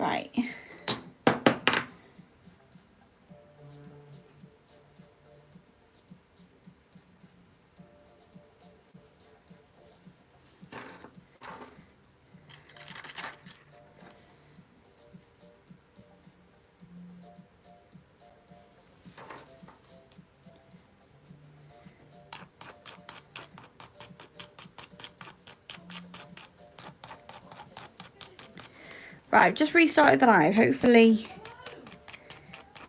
Right. Right, I've just restarted the live. Hopefully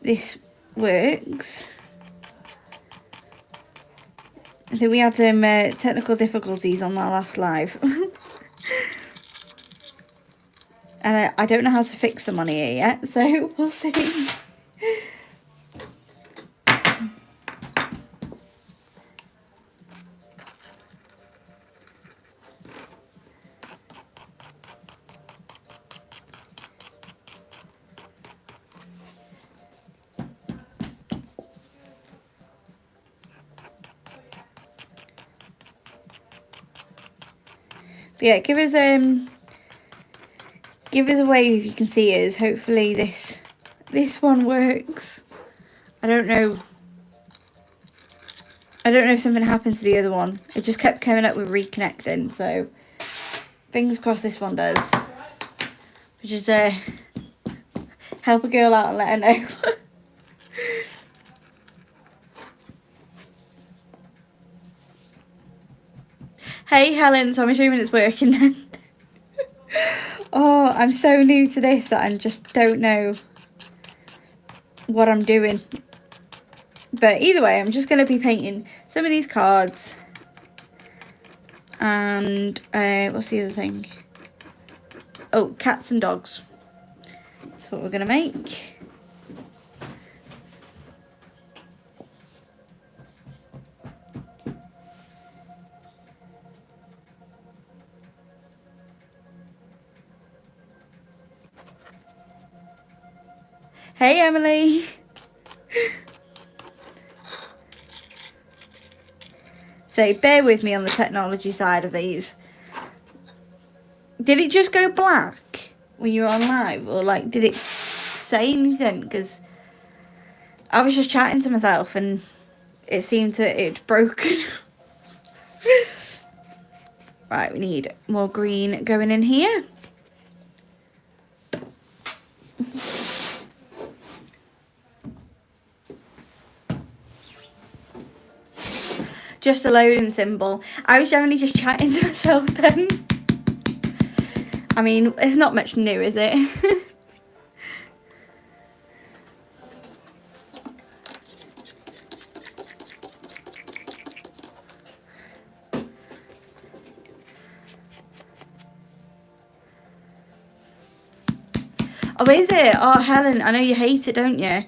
this works. I think we had some technical difficulties on our last live. And I don't know how to fix them on here yet, so we'll see. But yeah, give us a wave if you can see us. Hopefully this one works. I don't know if something happened to the other one. It just kept coming up with reconnecting, so fingers crossed this one does. Just help a girl out and let her know. Hey Helen, so I'm assuming it's working then. Oh, I'm so new to this that I just don't know what I'm doing. But either way, I'm just going to be painting some of these cards. And what's the other thing? Oh, cats and dogs. That's what we're going to make. Hey Emily. So bear with me on the technology side of these. Did it just go black when you were on live, or like did it say anything? Because I was just chatting to myself and it seemed it's broken. Right, we need more green going in here. Just a loading symbol. I was generally just chatting to myself then. I mean, it's not much new, is it? Oh, is it? Oh, Helen, I know you hate it, don't you? I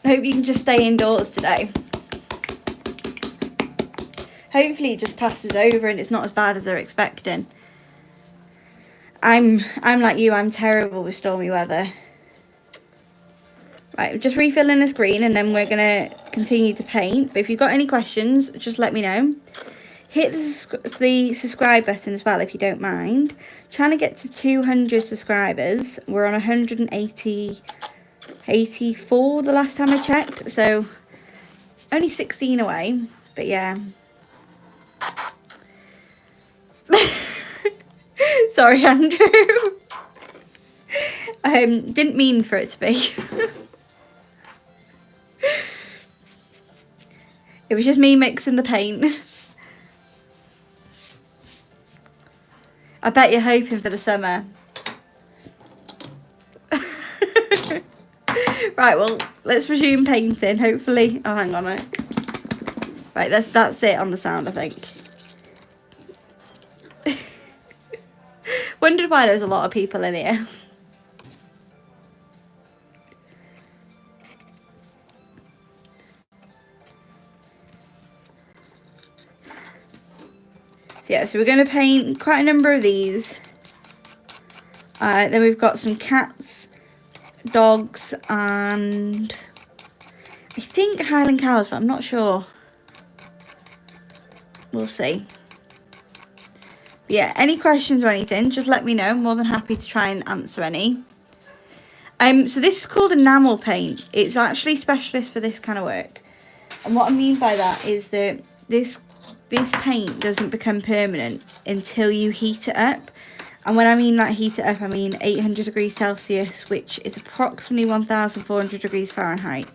hope you can just stay indoors today. Hopefully it just passes over and it's not as bad as they're expecting. I'm like you, I'm terrible with stormy weather. Right, just refilling this green and then we're going to continue to paint. But if you've got any questions, just let me know. Hit the subscribe button as well if you don't mind. Trying to get to 200 subscribers. We're on 184 the last time I checked. So only 16 away. But yeah. Sorry, Andrew. Didn't mean for it to be. It was just me mixing the paint. I bet you're hoping for the summer. Right, well, let's resume painting, hopefully. Oh, hang on a minute. Right, that's it on the sound, I think. Wondered why there was a lot of people in here. So yeah, so we're going to paint quite a number of these. Then we've got some cats, dogs, and I think Highland cows, but I'm not sure. We'll see. But yeah, any questions or anything, just let me know. I'm more than happy to try and answer any. So this is called enamel paint. It's actually specialist for this kind of work. And what I mean by that is that this paint doesn't become permanent until you heat it up. And when I mean that heat it up, I mean 800 degrees Celsius, which is approximately 1,400 degrees Fahrenheit.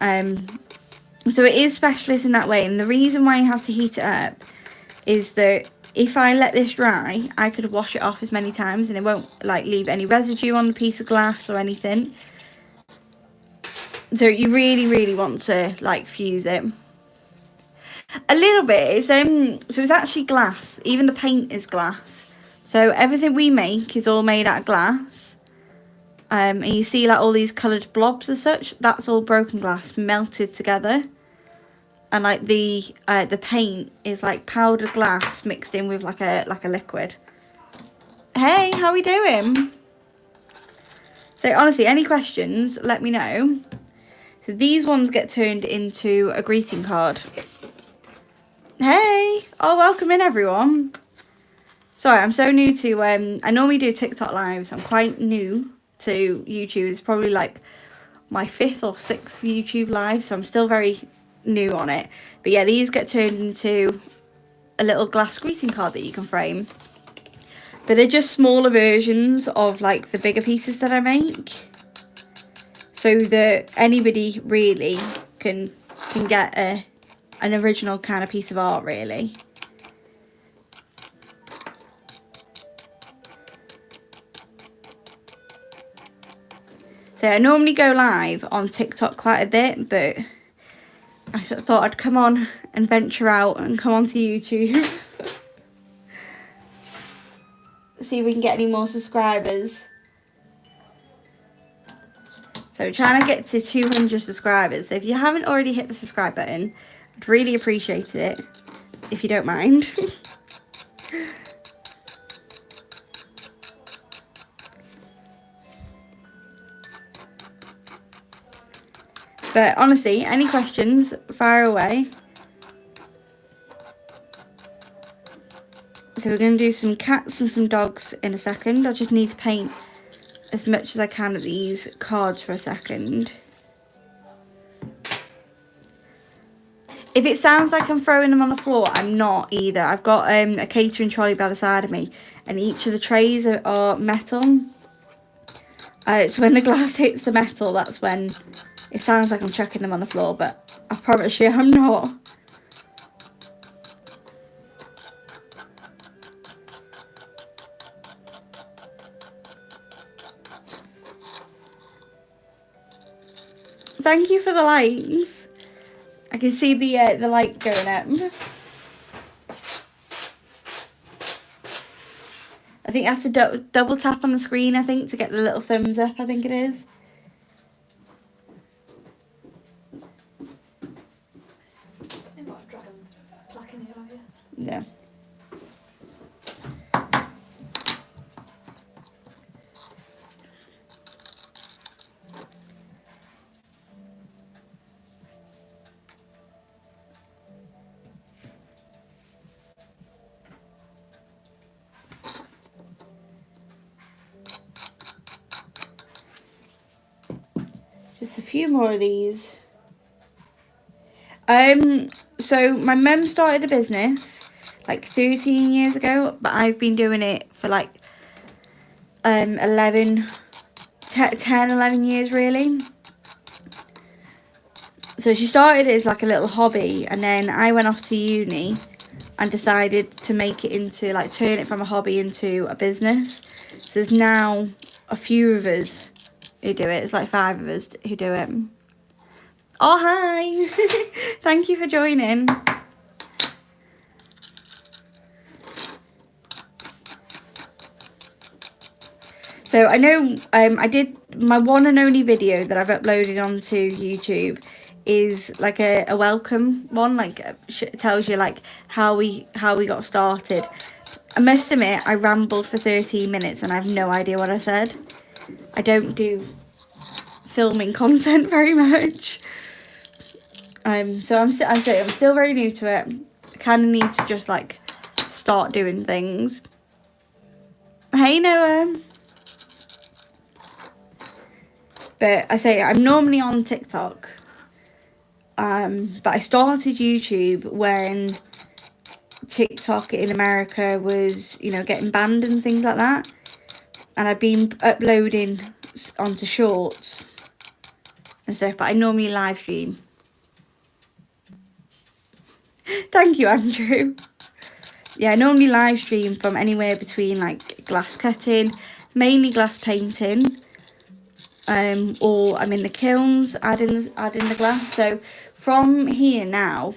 So it is specialist in that way. And the reason why you have to heat it up is that if I let this dry, I could wash it off as many times and it won't like leave any residue on the piece of glass or anything. So you really want to like fuse it a little bit. It's so it's actually glass. Even the paint is glass. So everything we make is all made out of glass. And you see like all these coloured blobs as such. That's all broken glass melted together. And like the paint is like powdered glass mixed in with like a liquid. Hey, how are we doing? So honestly, any questions, let me know. So these ones get turned into a greeting card. Hey, oh, welcome in everyone. Sorry, I'm so new to, I normally do TikTok lives. I'm quite new to YouTube. It's probably like my 5th or 6th YouTube live, so I'm still very new on it. But yeah, these get turned into a little glass greeting card that you can frame. But they're just smaller versions of like the bigger pieces that I make, so that anybody really can get an original kind of piece of art really. So I normally go live on TikTok quite a bit, but I thought I'd come on and venture out and come onto YouTube. See if we can get any more subscribers. So we're trying to get to 200 subscribers. So if you haven't already hit the subscribe button, I'd really appreciate it, if you don't mind. But honestly, any questions, fire away. So we're going to do some cats and some dogs in a second. I just need to paint as much as I can of these cards for a second. If it sounds like I'm throwing them on the floor, I'm not either. I've got a catering trolley by the side of me, and each of the trays are metal. So when the glass hits the metal, that's when it sounds like I'm chucking them on the floor, but I promise you I'm not. Thank you for the likes. I can see the light going up. I think it has to double tap on the screen, I think, to get the little thumbs up, I think it is. You've got a dragon plaque in here, have you? Yeah. Just a few more of these. So my mum started a business like 13 years ago, but I've been doing it for like 10, 11 years really. So she started it as like a little hobby, and then I went off to uni and decided to make it into, like, turn it from a hobby into a business. So there's now a few of us who do it. It's like 5 of us who do it. Oh, hi. Thank you for joining. So I know I did my one and only video that I've uploaded onto YouTube is like a welcome one, like tells you like how we got started. I must admit I rambled for 13 minutes and I have no idea what I said. I don't do filming content very much. So I'm still very new to it. I kind of need to just like start doing things. Hey Noah. But I say I'm normally on TikTok. But I started YouTube when TikTok in America was, you know, getting banned and things like that. And I've been uploading onto shorts and stuff, but I normally live stream. Thank you, Andrew. Yeah, I normally live stream from anywhere between like glass cutting, mainly glass painting, or I'm in the kilns adding the glass. So from here now,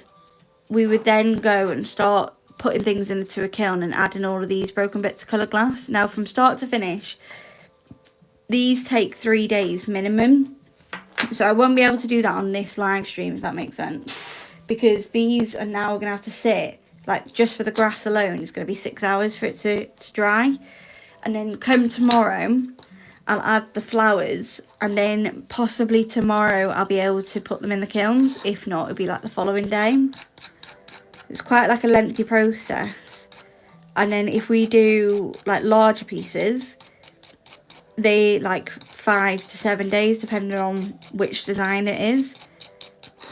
we would then go and start putting things into a kiln and adding all of these broken bits of coloured glass. Now from start to finish, these take 3 days minimum. So I won't be able to do that on this live stream, if that makes sense. Because these are now going to have to sit, like just for the grass alone, it's going to be 6 hours for it to dry. And then come tomorrow, I'll add the flowers. And then possibly tomorrow I'll be able to put them in the kilns. If not, it'll be like the following day. It's quite like a lengthy process. And then if we do like larger pieces, they like 5 to 7 days depending on which design it is.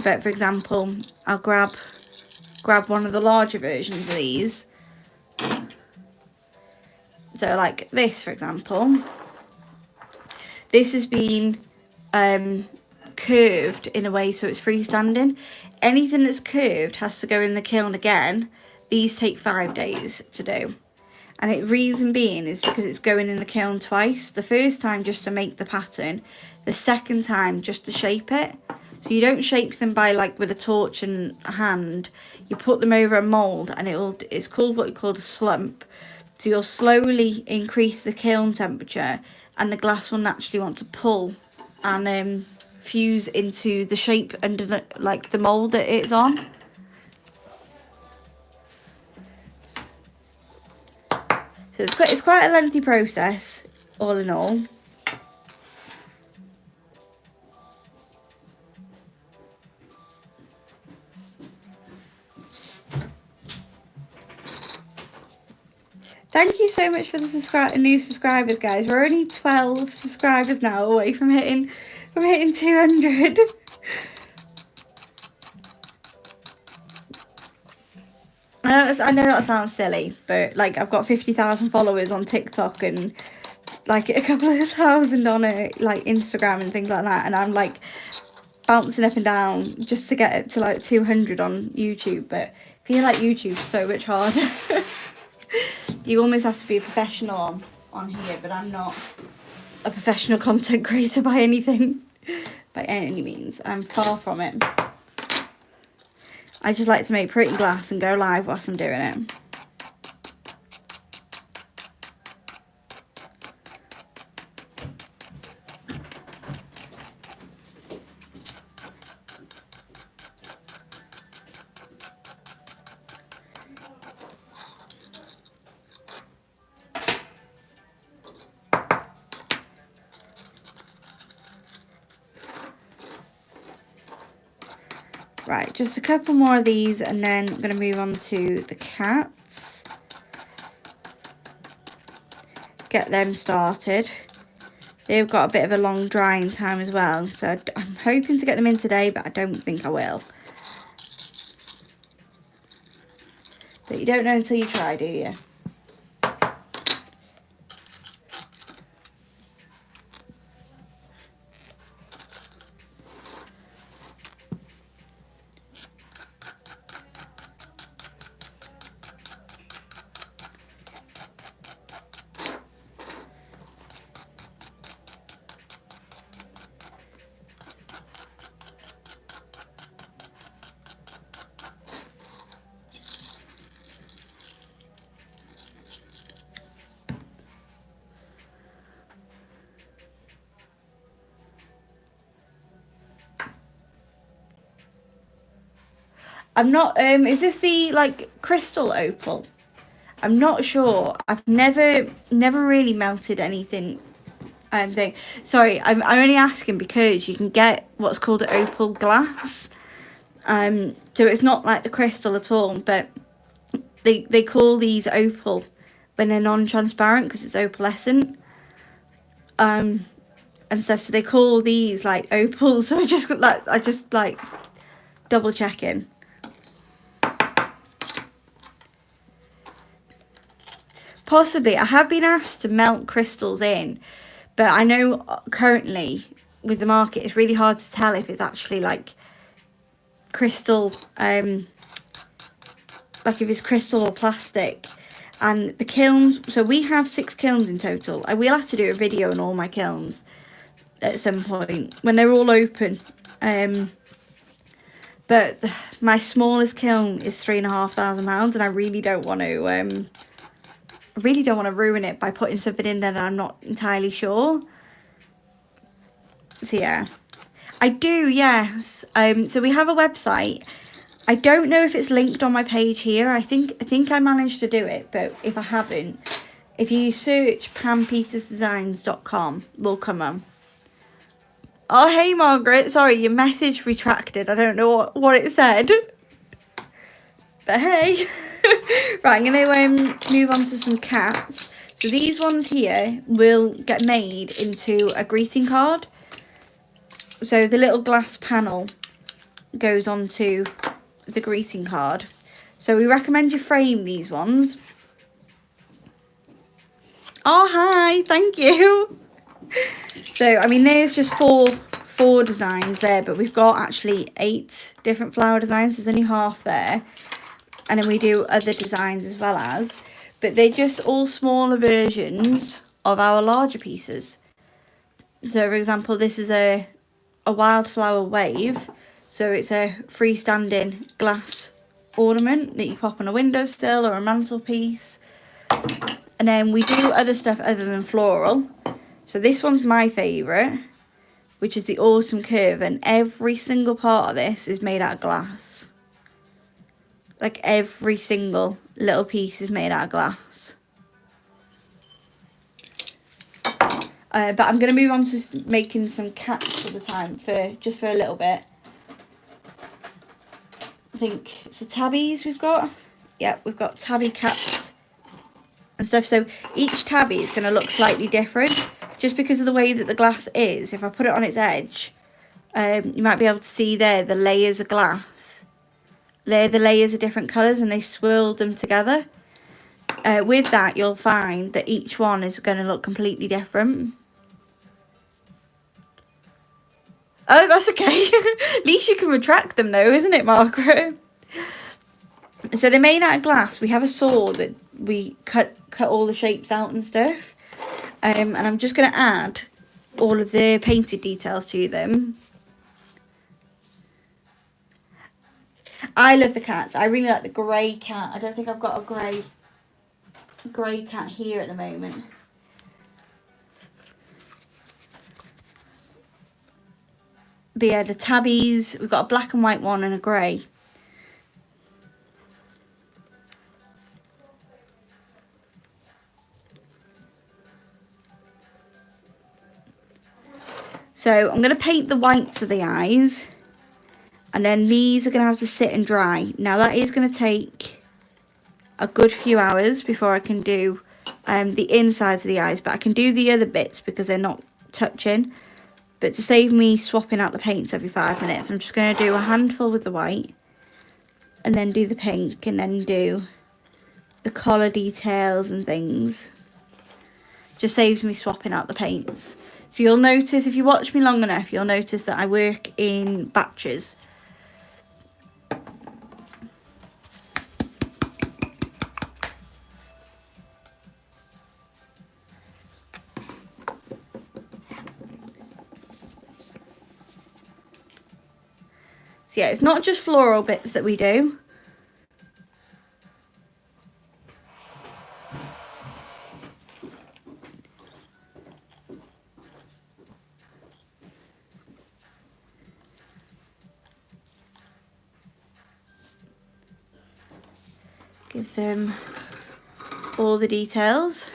But for example, I'll grab one of the larger versions of these. So like this, for example, this has been curved in a way so it's freestanding. Anything that's curved has to go in the kiln again. These take 5 days to do. And the reason being is because it's going in the kiln twice. The first time just to make the pattern. The second time just to shape it. So you don't shape them by like with a torch and a hand. You put them over a mould and it's called what you call a slump. So you'll slowly increase the kiln temperature and the glass will naturally want to pull and fuse into the shape under the mould that it's on. So it's quite a lengthy process, all in all. Thank you so much for the new subscribers, guys. We're only 12 subscribers now away from hitting 200. I know that sounds silly, but like I've got 50,000 followers on TikTok and like a couple of thousand on like Instagram and things like that, and I'm like bouncing up and down just to get up to like 200 on YouTube. But I feel like YouTube's so much harder. You almost have to be a professional on here, but I'm not a professional content creator by any means. I'm far from it. I just like to make pretty glass and go live whilst I'm doing it. Right, just a couple more of these and then I'm going to move on to the cats. Get them started. They've got a bit of a long drying time as well, so I'm hoping to get them in today, but I don't think I will. But you don't know until you try, do you? I'm not, is this the, like, crystal opal? I'm not sure. I've never really melted anything. Sorry, I'm only asking because you can get what's called an opal glass. So it's not like the crystal at all, but they call these opal when they're non-transparent because it's opalescent. and stuff. So they call these like opals. So I just like double checking. Possibly, I have been asked to melt crystals in, but I know currently with the market it's really hard to tell if it's actually like crystal, like if it's crystal or plastic. And the kilns, so we have 6 kilns in total. I will have to do a video on all my kilns at some point when they're all open. But my smallest kiln is £3,500, and I really don't want to. I really don't want to ruin it by putting something in there that I'm not entirely sure. So yeah, I do, yes. So we have a website. I don't know if it's linked on my page here. I think I managed to do it, but if I haven't, if you search PamPetersDesigns.com, will come on. Oh, hey Margaret, sorry, your message retracted. I don't know what it said. But hey. Right, I'm going to move on to some cats. So these ones here will get made into a greeting card. So the little glass panel goes onto the greeting card. So we recommend you frame these ones. Oh, hi, thank you. So, I mean, there's just four designs there, but we've got actually 8 different flower designs. There's only half there. And then we do other designs as well as, but they're just all smaller versions of our larger pieces. So for example, this is a wildflower wave. So it's a freestanding glass ornament that you pop on a windowsill or a mantelpiece. And then we do other stuff other than floral. So this one's my favourite, which is the autumn curve, and every single part of this is made out of glass. Like every single little piece is made out of glass. But I'm going to move on to making some cats for the time, just for a little bit. I think it's the tabbies we've got. Yeah, we've got tabby cats and stuff. So each tabby is going to look slightly different, just because of the way that the glass is. If I put it on its edge, you might be able to see there the layers of glass. The layers are different colours and they swirled them together. With that, you'll find that each one is going to look completely different. Oh, that's okay. At least you can retract them though, isn't it, Margaret? So they're made out of glass. We have a saw that we cut all the shapes out and stuff. And I'm just going to add all of the painted details to them. I love the cats. I really like the grey cat. I don't think I've got a grey cat here at the moment. But yeah, the tabbies, we've got a black and white one and a grey. So I'm going to paint the whites of the eyes. And then these are going to have to sit and dry. Now that is going to take a good few hours before I can do the insides of the eyes. But I can do the other bits because they're not touching. But to save me swapping out the paints every 5 minutes, I'm just going to do a handful with the white. And then do the pink. And then do the collar details and things. Just saves me swapping out the paints. So you'll notice, if you watch me long enough, you'll notice that I work in batches. So yeah, it's not just floral bits that we do. Give them all the details.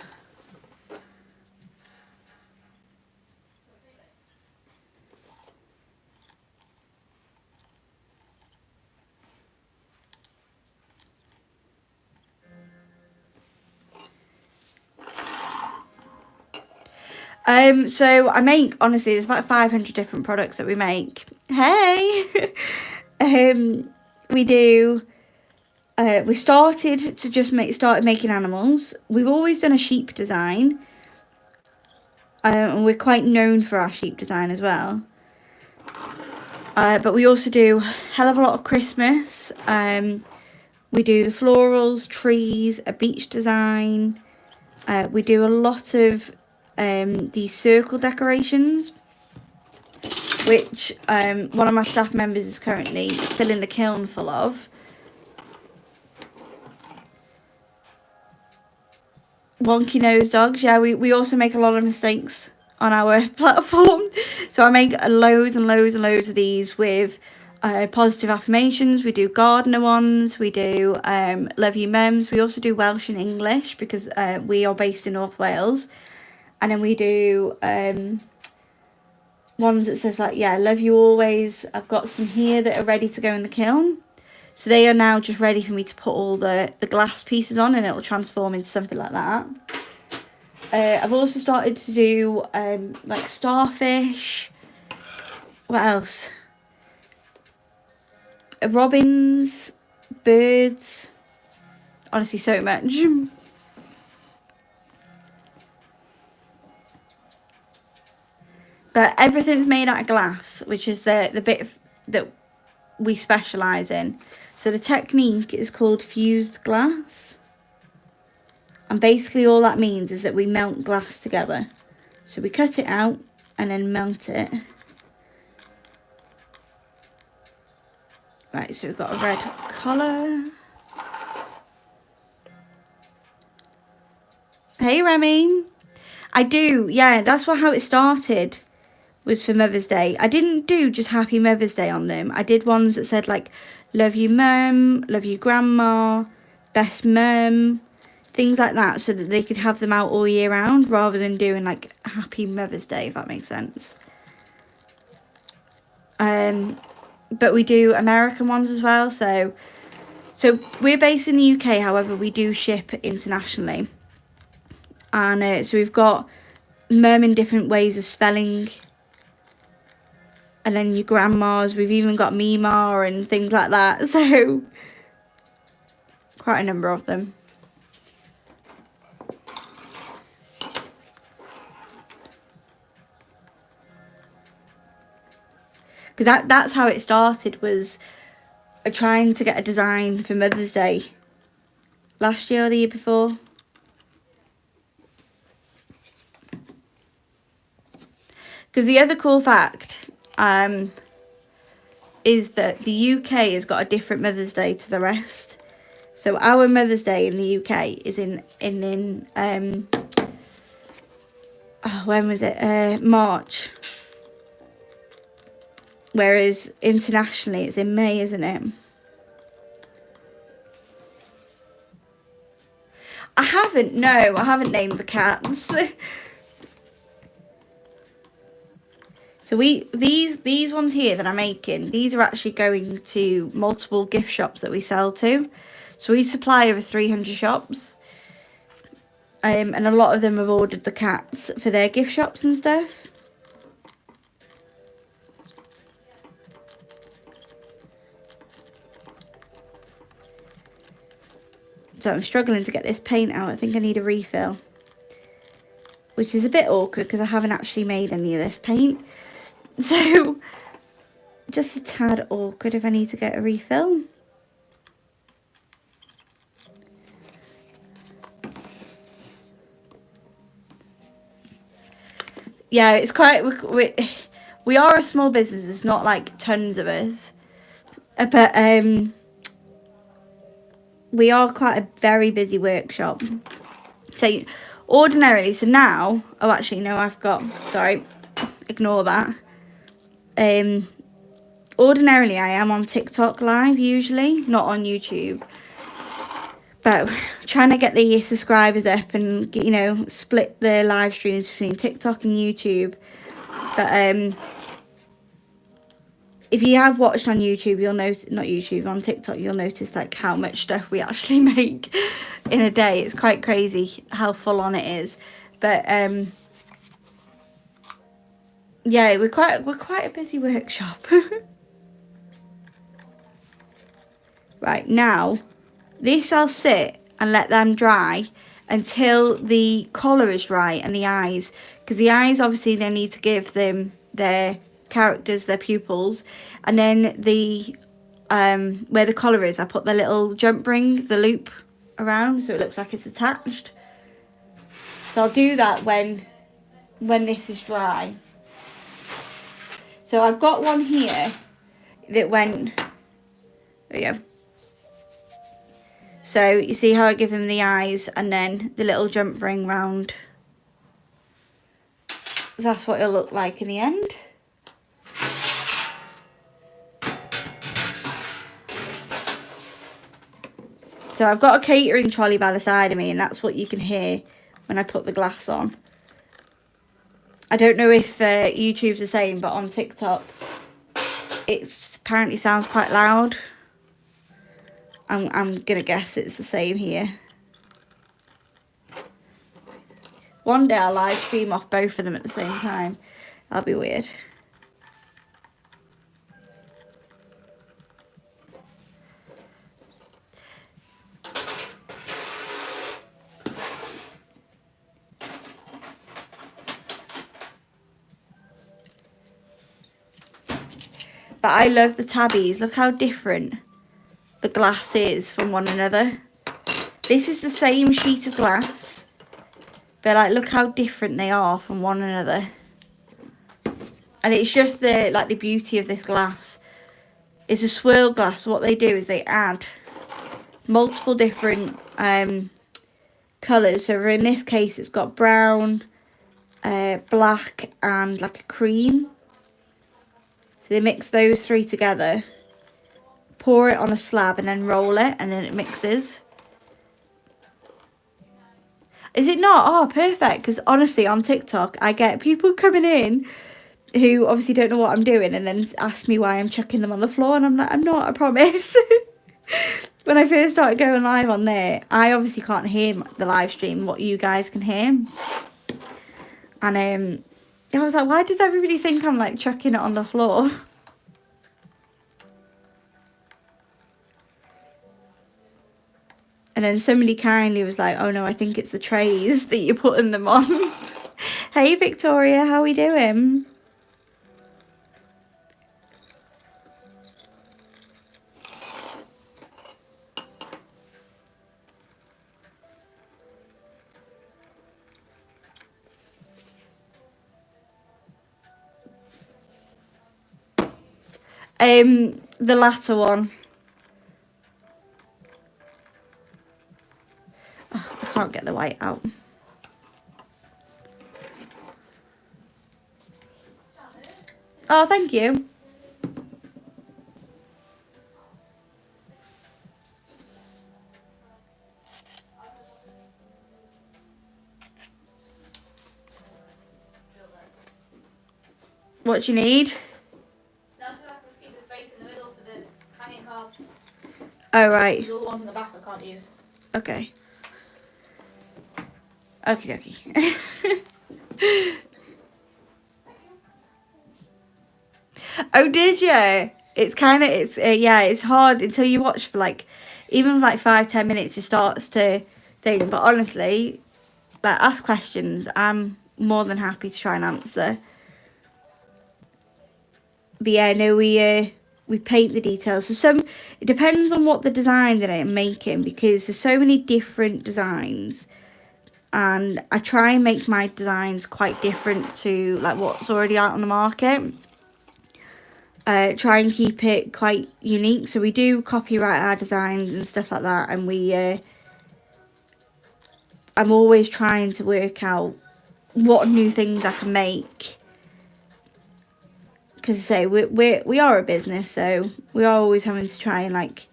So I make, honestly, there's about 500 different products that we make. Hey! We do, we started to just started making animals. We've always done a sheep design. And we're quite known for our sheep design as well. But we also do a hell of a lot of Christmas. We do the florals, trees, a beach design. We do a lot of these circle decorations, which one of my staff members is currently filling the kiln full of. Wonky nose dogs. Yeah, we also make a lot of mistakes on our platform. So I make loads and loads and loads of these with positive affirmations. We do gardener ones. We do love you mums. We also do Welsh and English because we are based in North Wales. And then we do ones that says like, yeah, love you always. I've got some here that are ready to go in the kiln. So they are now just ready for me to put all the glass pieces on, and it will transform into something like that. I've also started to do like starfish. What else? Robins, birds. Honestly, so much. But everything's made out of glass, which is the bit that we specialise in. So the technique is called fused glass. And basically all that means is that we melt glass together. So we cut it out and then melt it. Right, so we've got a red colour. Hey Remy. I do, yeah, that's how it started, was for Mother's Day. I didn't do just Happy Mother's Day on them. I did ones that said like, love you mum, love you grandma, best mum, things like that, so that they could have them out all year round rather than doing like Happy Mother's Day, if that makes sense. But we do American ones as well. So we're based in the UK, however, we do ship internationally. And so we've got mum in different ways of spelling. And then your grandmas, we've even got Mima and things like that. So quite a number of them. Because that's how it started, was trying to get a design for Mother's Day last year or the year before. Because the other cool fact is that the UK has got a different Mother's Day to the rest. So our Mother's Day in the UK is in when was it? March. Whereas internationally it's in May, isn't it? I haven't named the cats. So these ones here that I'm making, these are actually going to multiple gift shops that we sell to. So we supply over 300 shops. And a lot of them have ordered the cats for their gift shops and stuff. So I'm struggling to get this paint out. I think I need a refill. Which is a bit awkward because I haven't actually made any of this paint. So, just a tad awkward if I need to get a refill. Yeah, it's quite, we are a small business, it's not like tons of us. But we are quite a very busy workshop. So, ordinarily, so now, oh actually no, I've got, sorry, ignore that. Ordinarily I am on TikTok live usually, not on YouTube, but trying to get the subscribers up and, you know, split the live streams between TikTok and YouTube. But if you have watched on YouTube, you'll notice, not YouTube, on TikTok, you'll notice like how much stuff we actually make in a day. It's quite crazy how full on it is. But yeah, we're quite a busy workshop. Right, now this I'll sit and let them dry until the collar is dry and the eyes, because the eyes obviously they need to give them their characters, their pupils, and then the where the collar is, I put the little jump ring, the loop around so it looks like it's attached. So I'll do that when this is dry. So I've got one here that went, there we go. So you see how I give him the eyes and then the little jump ring round. That's what it'll look like in the end. So I've got a catering trolley by the side of me, and that's what you can hear when I put the glass on. I don't know if YouTube's the same, but on TikTok it apparently sounds quite loud. I'm gonna guess it's the same here. One day I'll live stream off both of them at the same time. That'll be weird. But I love the tabbies. Look how different the glass is from one another. This is the same sheet of glass, but like look how different they are from one another. And it's just the beauty of this glass. It's a swirl glass. So what they do is they add multiple different colours. So in this case it's got brown, black and like a cream. So they mix those three together, pour it on a slab and then roll it, and then it mixes. Is it not? Oh, perfect. Because honestly, on TikTok, I get people coming in who obviously don't know what I'm doing and then ask me why I'm chucking them on the floor. And I'm like, I'm not, I promise. When I first started going live on there, I obviously can't hear the live stream, what you guys can hear. And I was like, why does everybody think I'm like chucking it on the floor? And then somebody kindly was like, oh no, I think it's the trays that you're putting them on. Hey Victoria, how we doing? The latter one. Oh, I can't get the white out. Oh, thank you. What do you need? No, so that's going to keep the space in the middle for the hanging cards. Oh, right. The other ones in the back I can't use. Okay. Okay. Oh, did you? It's kind of, yeah, it's hard until you watch for like, even like 5-10 minutes, it starts to think. But honestly, like, ask questions. I'm more than happy to try and answer. But yeah, no, we paint the details. So it depends on what the design that I'm making, because there's so many different designs. And I try and make my designs quite different to like what's already out on the market. Try and keep it quite unique. So we do copyright our designs and stuff like that, and I'm always trying to work out what new things I can make. Because I say we are a business, so we are always having to try and like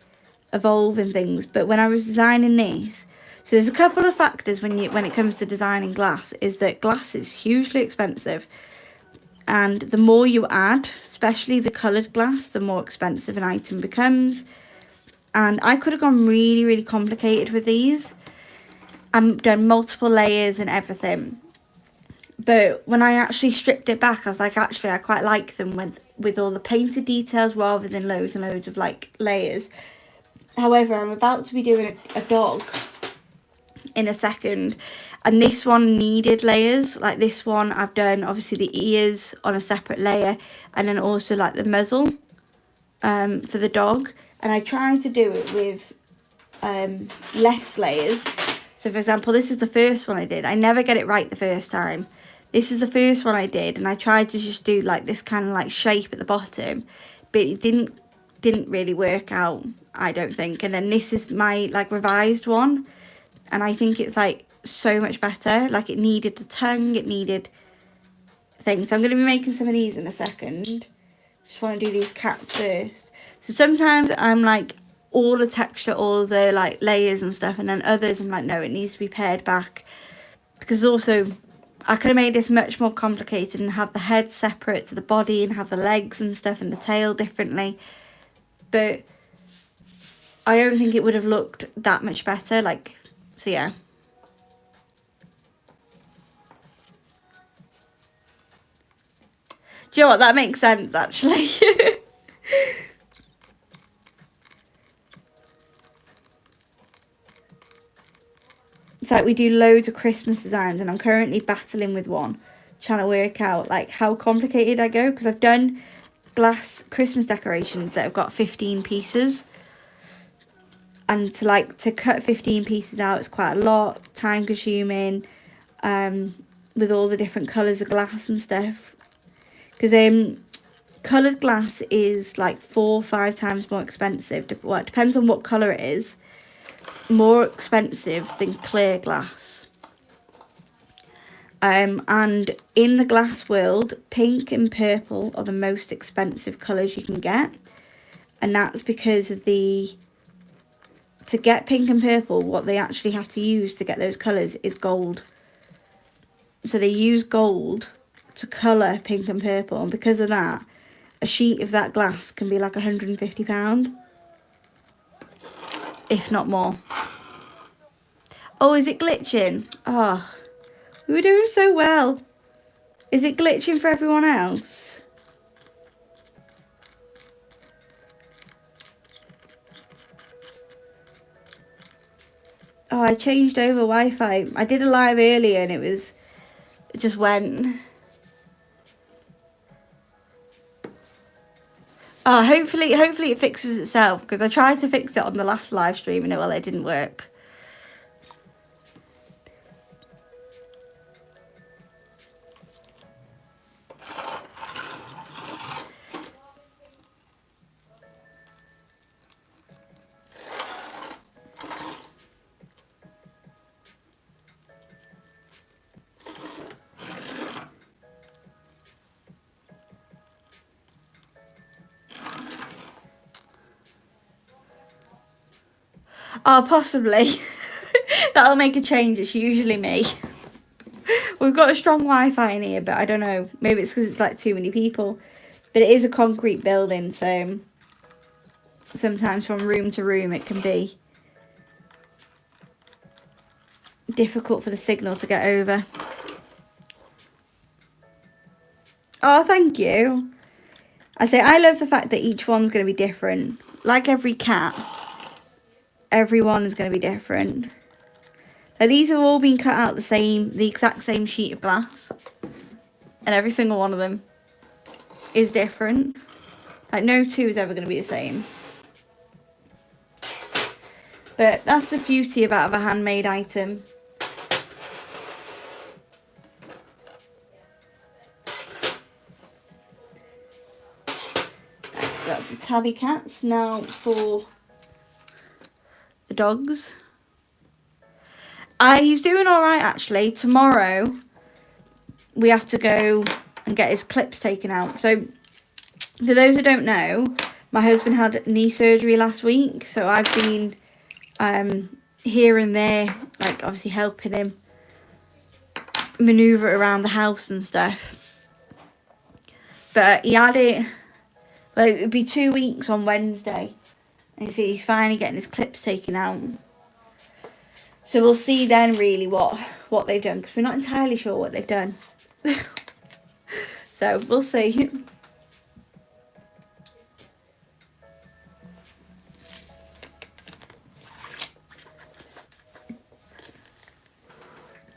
evolve in things. But when I was designing this, so there's a couple of factors when it comes to designing glass, is that glass is hugely expensive. And the more you add, especially the coloured glass, the more expensive an item becomes. And I could have gone really, really complicated with these. I've done multiple layers and everything. But when I actually stripped it back, I was like, actually, I quite like them with all the painted details rather than loads and loads of like layers. However, I'm about to be doing a dog in a second, and this one needed layers. Like this one, I've done obviously the ears on a separate layer, and then also like the muzzle for the dog. And I tried to do it with less layers. So for example, this is the first one I did. I never get it right the first time. This is the first one I did, and I tried to just do like this kind of like shape at the bottom, but it didn't really work out, I don't think. And then this is my like revised one, and I think it's like so much better. Like it needed the tongue, it needed things. So I'm going to be making some of these in a second. Just want to do these cats first. So sometimes I'm like all the texture, all the like layers and stuff, and then others I'm like, no, it needs to be pared back, because also I could have made this much more complicated and have the head separate to the body and have the legs and stuff and the tail differently, but I don't think it would have looked that much better. Like, so yeah. Do you know what, that makes sense actually. It's like we do loads of Christmas designs, and I'm currently battling with one, trying to work out like how complicated I go, because I've done glass Christmas decorations that have got 15 pieces, and to cut 15 pieces out is quite a lot, time consuming, with all the different colours of glass and stuff, because coloured glass is like 4 or 5 times more expensive. Well, it depends on what colour it is. More expensive than clear glass. And in the glass world, pink and purple are the most expensive colours you can get, and that's because of to get pink and purple, what they actually have to use to get those colours is gold. So they use gold to colour pink and purple, and because of that, a sheet of that glass can be like £150, if not more. Oh, is it glitching? Oh, we were doing so well. Is it glitching for everyone else? Oh, I changed over Wi-Fi. I did a live earlier and it just went. Oh, hopefully it fixes itself, because I tried to fix it on the last live stream and it didn't work. Oh, possibly. That'll make a change. It's usually me. We've got a strong Wi-Fi in here, but I don't know. Maybe it's because it's like too many people. But it is a concrete building, so sometimes from room to room it can be difficult for the signal to get over. Oh, thank you. I love the fact that each one's going to be different. Like every cat, everyone is going to be different. Now, these have all been cut out the exact same sheet of glass, and every single one of them is different. Like no two is ever going to be the same. But that's the beauty about a handmade item. So that's the tabby cats. Now for the dogs. He's doing all right actually. Tomorrow we have to go and get his clips taken out. So for those who don't know, my husband had knee surgery last week, so I've been here and there, like obviously helping him maneuver around the house and stuff. But he had it, well, it would be 2 weeks on Wednesday, and you see he's finally getting his clips taken out. So we'll see then really what they've done, because we're not entirely sure what they've done. So we'll see.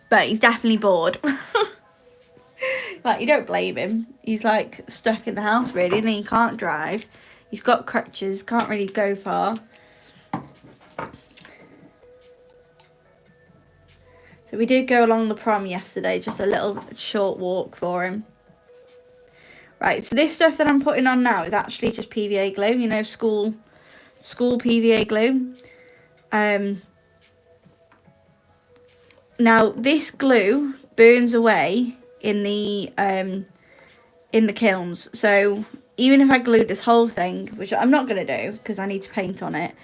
But he's definitely bored. Like, you don't blame him. He's like stuck in the house really, and then he can't drive. He's got crutches, can't really go far. So we did go along the prom yesterday, just a little short walk for him. Right, so this stuff that I'm putting on now is actually just PVA glue, you know, school PVA glue. Now this glue burns away in the kilns, so even if I glued this whole thing, which I'm not going to do because I need to paint on it,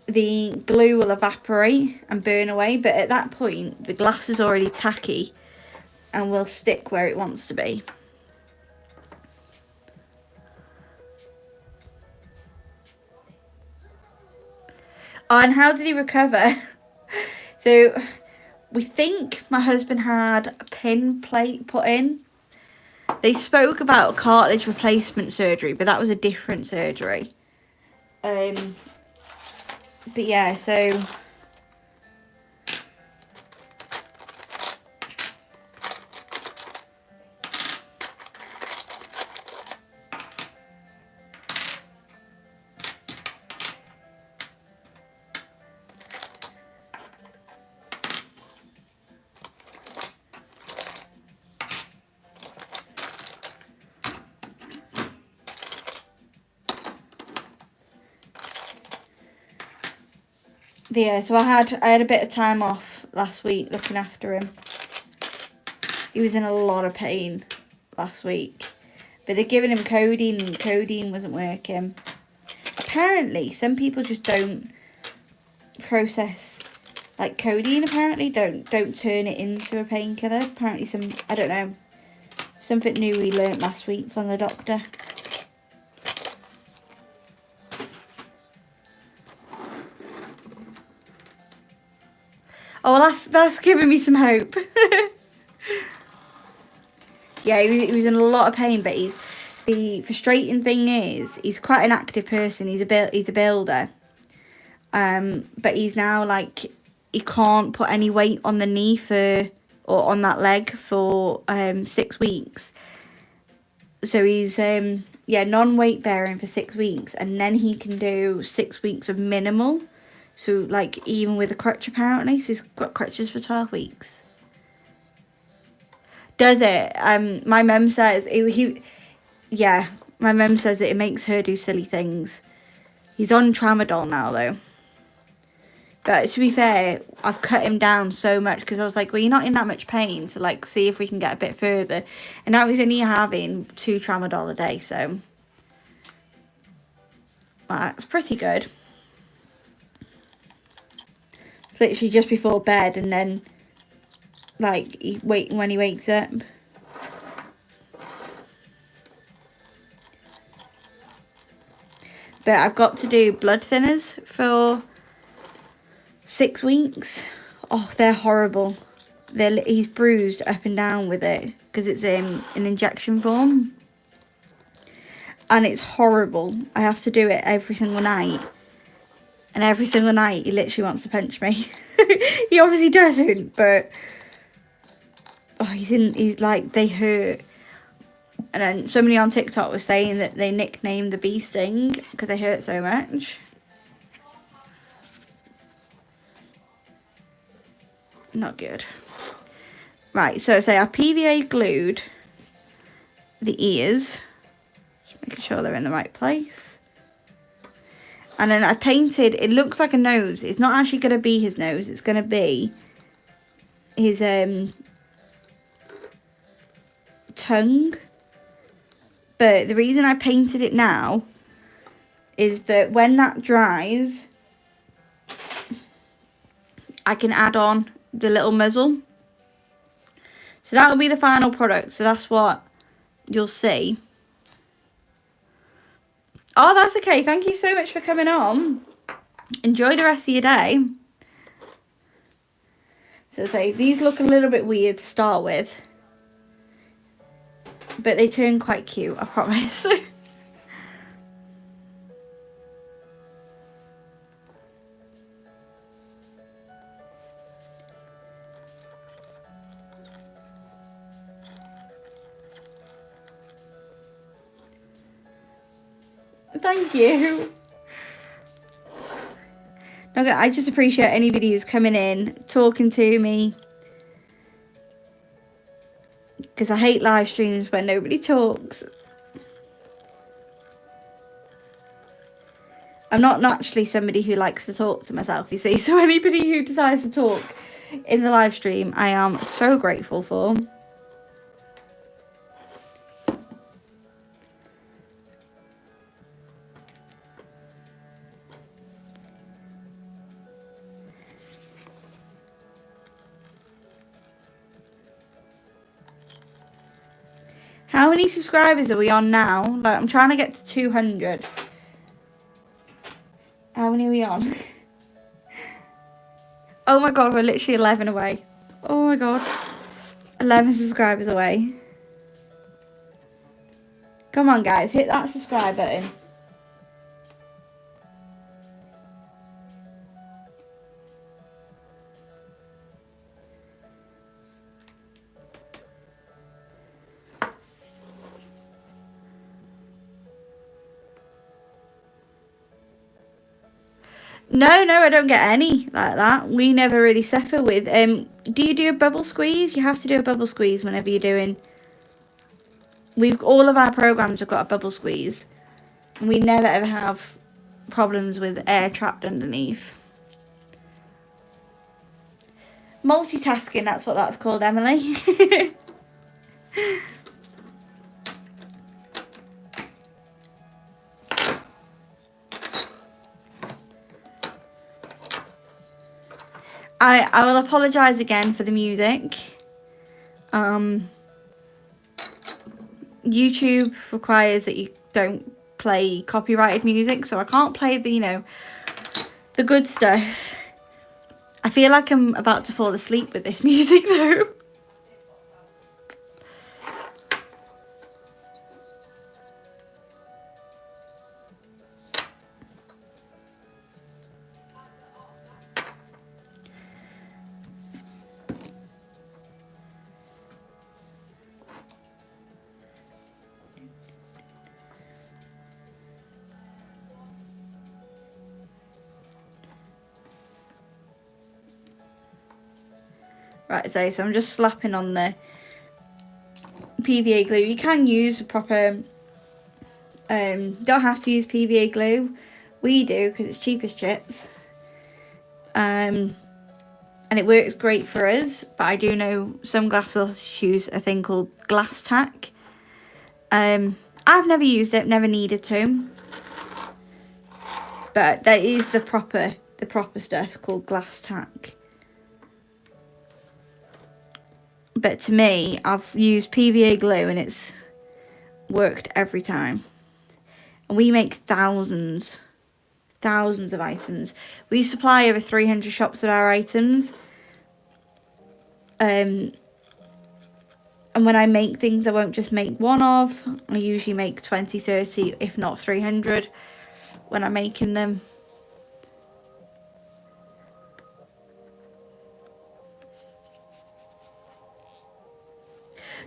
the glue will evaporate and burn away, but at that point the glass is already tacky and will stick where it wants to be. Oh, and how did he recover? So we think my husband had a pin plate put in. They spoke about cartilage replacement surgery, but that was a different surgery. But yeah, so so I had a bit of time off last week looking after him. He was in a lot of pain last week, but they're giving him codeine, and codeine wasn't working. Apparently, some people just don't process like codeine. Apparently, don't turn it into a painkiller. Apparently, I don't know, something new we learnt last week from the doctor. Oh, well, that's giving me some hope. Yeah, he was in a lot of pain, but the frustrating thing is he's quite an active person. He's a builder, but he's now like he can't put any weight on the knee or on that leg for 6 weeks. So he's non-weight bearing for 6 weeks, and then he can do 6 weeks of minimal. So like even with a crutch apparently, so he's got crutches for 12 weeks. Does it? My mum says my mum says that it makes her do silly things. He's on tramadol now though. But to be fair, I've cut him down so much because I was like, well, you're not in that much pain, so like see if we can get a bit further. And now he's only having 2 tramadol a day, so that's pretty good. It's literally just before bed, and then like when he wakes up. But I've got to do blood thinners for 6 weeks. Oh, they're horrible. He's bruised up and down with it because it's in an injection form, and it's horrible. I have to do it every single night, and every single night he literally wants to punch me. He obviously doesn't, but he's like, they hurt. And then somebody on TikTok was saying that they nicknamed the bee sting because they hurt so much. Not good. Right, so say I PVA glued the ears, just making sure they're in the right place. And then I painted, it looks like a nose. It's not actually going to be his nose. It's going to be his tongue. But the reason I painted it now is that when that dries, I can add on the little muzzle. So that will be the final product. So that's what you'll see. Oh, that's okay. Thank you so much for coming on. Enjoy the rest of your day. So say these look a little bit weird to start with. But they turn quite cute, I promise. Thank you. Okay, I just appreciate anybody who's coming in, talking to me. Because I hate live streams where nobody talks. I'm not naturally somebody who likes to talk to myself, you see. So anybody who decides to talk in the live stream, I am so grateful for. How many subscribers are we on now? Like, I'm trying to get to 200. How many are we on? Oh my god, we're literally 11 away. Oh my god. 11 subscribers away. Come on, guys. Hit that subscribe button. No, I don't get any like that. We never really suffer with. Do you do a bubble squeeze? You have to do a bubble squeeze whenever you're doing. All of our programs have got a bubble squeeze, and we never ever have problems with air trapped underneath. Multitasking, that's what that's called, Emily. I will apologise again for the music. YouTube requires that you don't play copyrighted music, so I can't play the, the good stuff. I feel like I'm about to fall asleep with this music though. Right, so I'm just slapping on the PVA glue. You can use proper, don't have to use PVA glue. We do because it's cheap as chips. And it works great for us, but I do know some glasshouse use a thing called glass tack. I've never used it, never needed to. But that is the proper stuff called glass tack. But to me, I've used PVA glue and it's worked every time. And we make thousands of items. We supply over 300 shops with our items. And when I make things, I won't just make one of. I usually make 20, 30, if not 300 when I'm making them.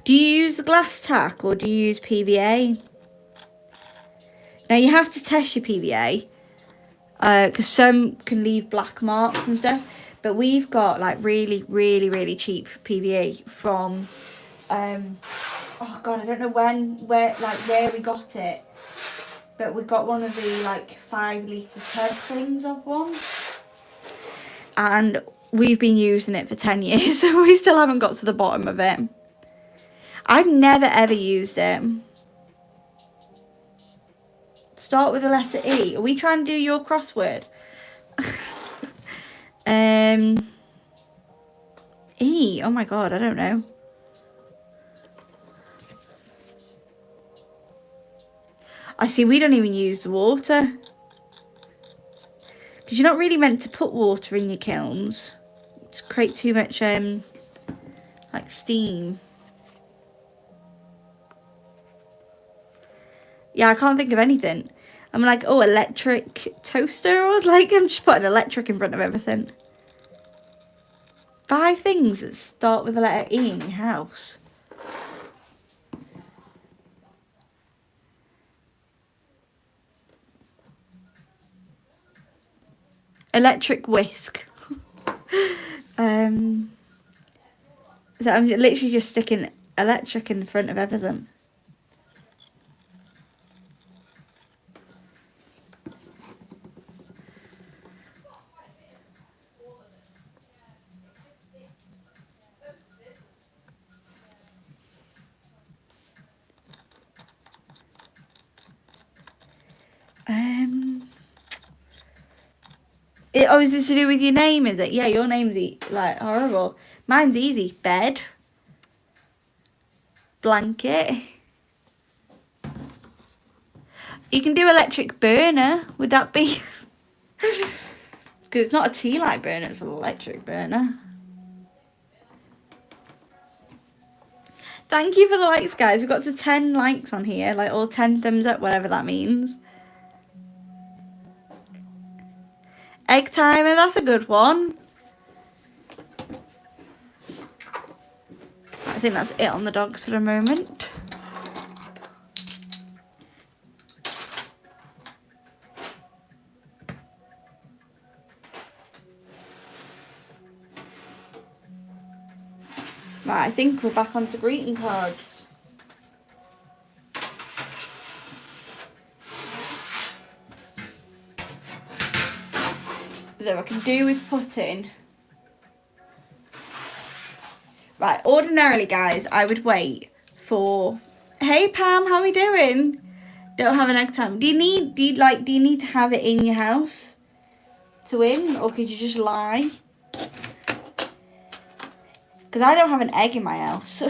Do you use the glass tack or do you use PVA? Now you have to test your PVA because some can leave black marks and stuff. But we've got like really cheap PVA from, oh god, I don't know where we got it. But we got one of the like 5 litre tub things of one. And we've been using it for 10 years. So we still haven't got to the bottom of it. I've never ever used it. Start with the letter E. Are we trying to do your crossword? E. Oh my god, I don't know. I see, we don't even use the water. Because you're not really meant to put water in your kilns. It's create too much like steam. Yeah, I can't think of anything. I'm like, oh, electric toaster, or like, I'm just putting electric in front of everything. 5 things that start with the letter E in your house. Electric whisk. So I'm literally just sticking electric in front of everything. Is this to do with your name, is it? Yeah, your name's like horrible. Mine's easy. Bed. Blanket. You can do electric burner. Would that be? Because it's not a tea light burner, it's an electric burner. Thank you for the likes, guys. We've got to 10 likes on here, like, or 10 thumbs up, whatever that means. Egg timer, that's a good one. I think that's it on the dogs for the moment. Right, I think we're back onto greeting cards. That I can do with putting. Right, ordinarily, guys, I would wait for. Hey Pam, how are we doing? Don't have an egg time. Do you need to have it in your house to win, or could you just lie? Because I don't have an egg in my house.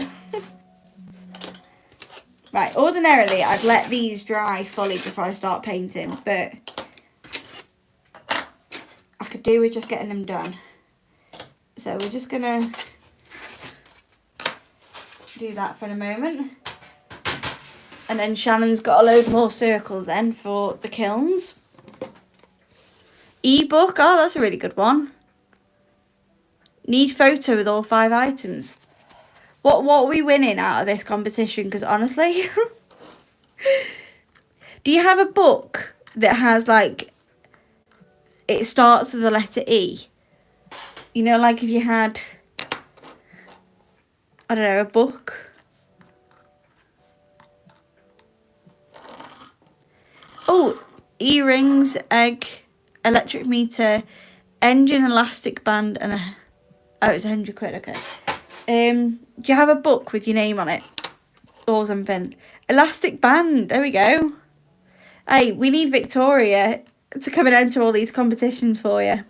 Right, ordinarily I'd let these dry fully before I start painting, but I could do with just getting them done. So we're just gonna do that for a moment. And then Shannon's got a load more circles then for the kilns. Ebook, oh, that's a really good one. Need photo with all 5 items. What are we winning out of this competition? Because honestly, do you have a book that has like, it starts with the letter E? You know, like if you had, I don't know, a book. Oh, earrings, egg, electric meter, engine, elastic band, and a... Oh, it's 100 quid, okay. Do you have a book with your name on it? Or something? Elastic band, there we go. Hey, we need Victoria to come and enter all these competitions for you.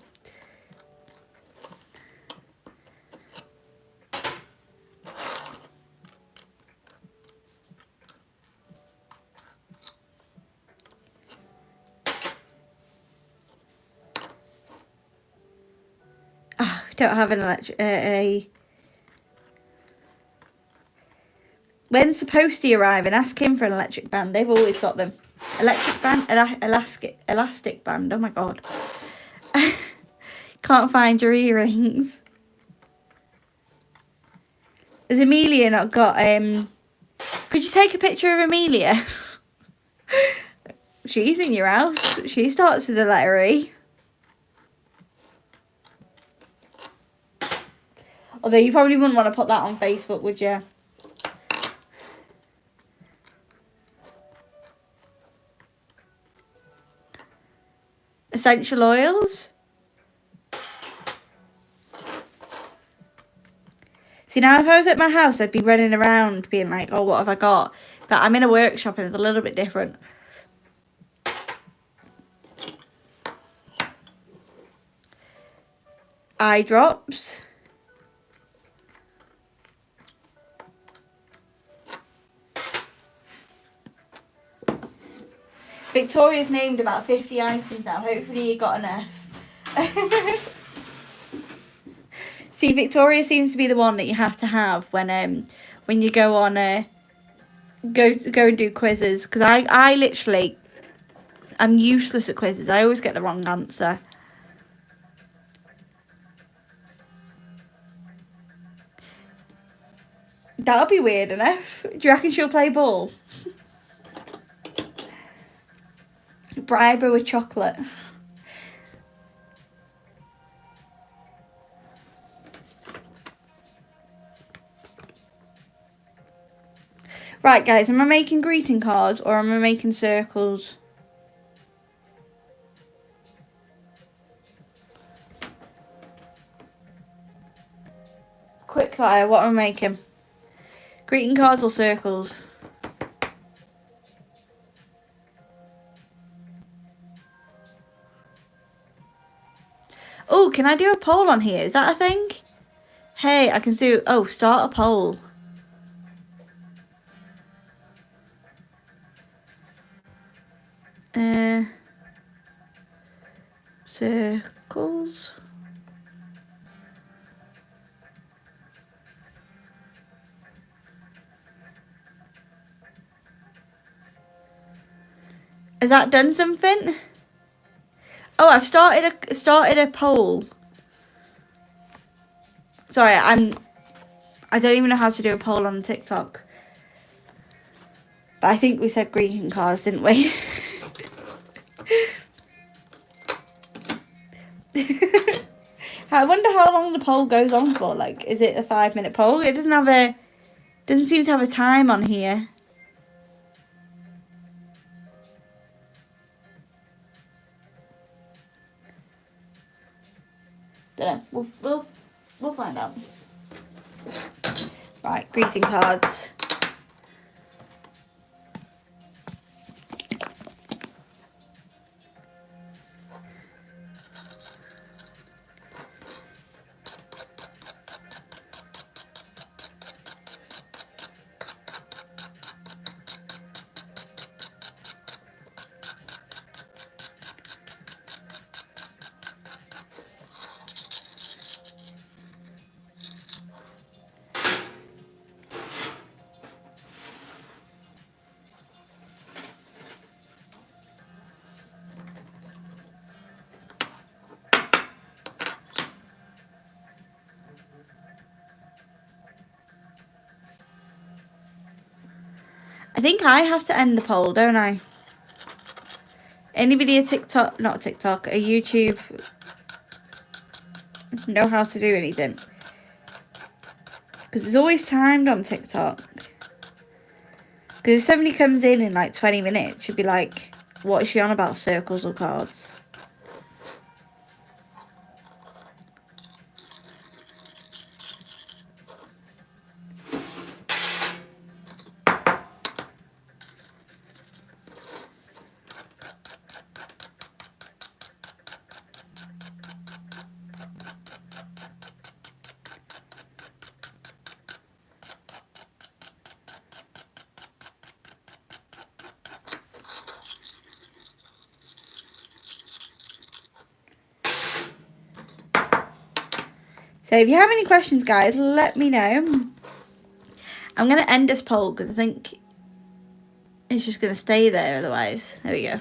Oh, don't have an electric... When's the postie arrive and ask him for an electric band? They've always got them. Electric band, elastic band. Oh my god. Can't find your earrings. Has Amelia not got could you take a picture of Amelia? She's in your house. She starts with the letter E. Although you probably wouldn't want to put that on Facebook, would you? Essential oils. See, now if I was at my house, I'd be running around being like, oh, what have I got? But I'm in a workshop and it's a little bit different. Eye drops. Victoria's named about 50 items now. Hopefully you got enough. See, Victoria seems to be the one that you have to have when you go on go and do quizzes, because I literally, I'm useless at quizzes. I always get the wrong answer. That'll be weird enough. Do you reckon she'll play ball? Bribe her with chocolate. Right, guys, am I making greeting cards or am I making circles? Quick fire, what am I making? Greeting cards or circles? Oh, can I do a poll on here? Is that a thing? Hey, I can do... Oh, start a poll. Circles. Has that done something? Oh, I've started a poll. Sorry, I don't even know how to do a poll on TikTok. But I think we said greeting cards, didn't we? I wonder how long the poll goes on for. Like, is it a 5-minute poll? It doesn't seem to have a time on here. Don't know. We'll find out. Right, greeting cards. I think I have to end the poll, don't I? Anybody a TikTok, not a TikTok, a YouTube know how to do anything? Because it's always timed on TikTok. Because if somebody comes in like 20 minutes, you'd be like, what is she on about, circles or cards? So if you have any questions, guys, let me know. I'm going to end this poll because I think it's just going to stay there otherwise. There we go.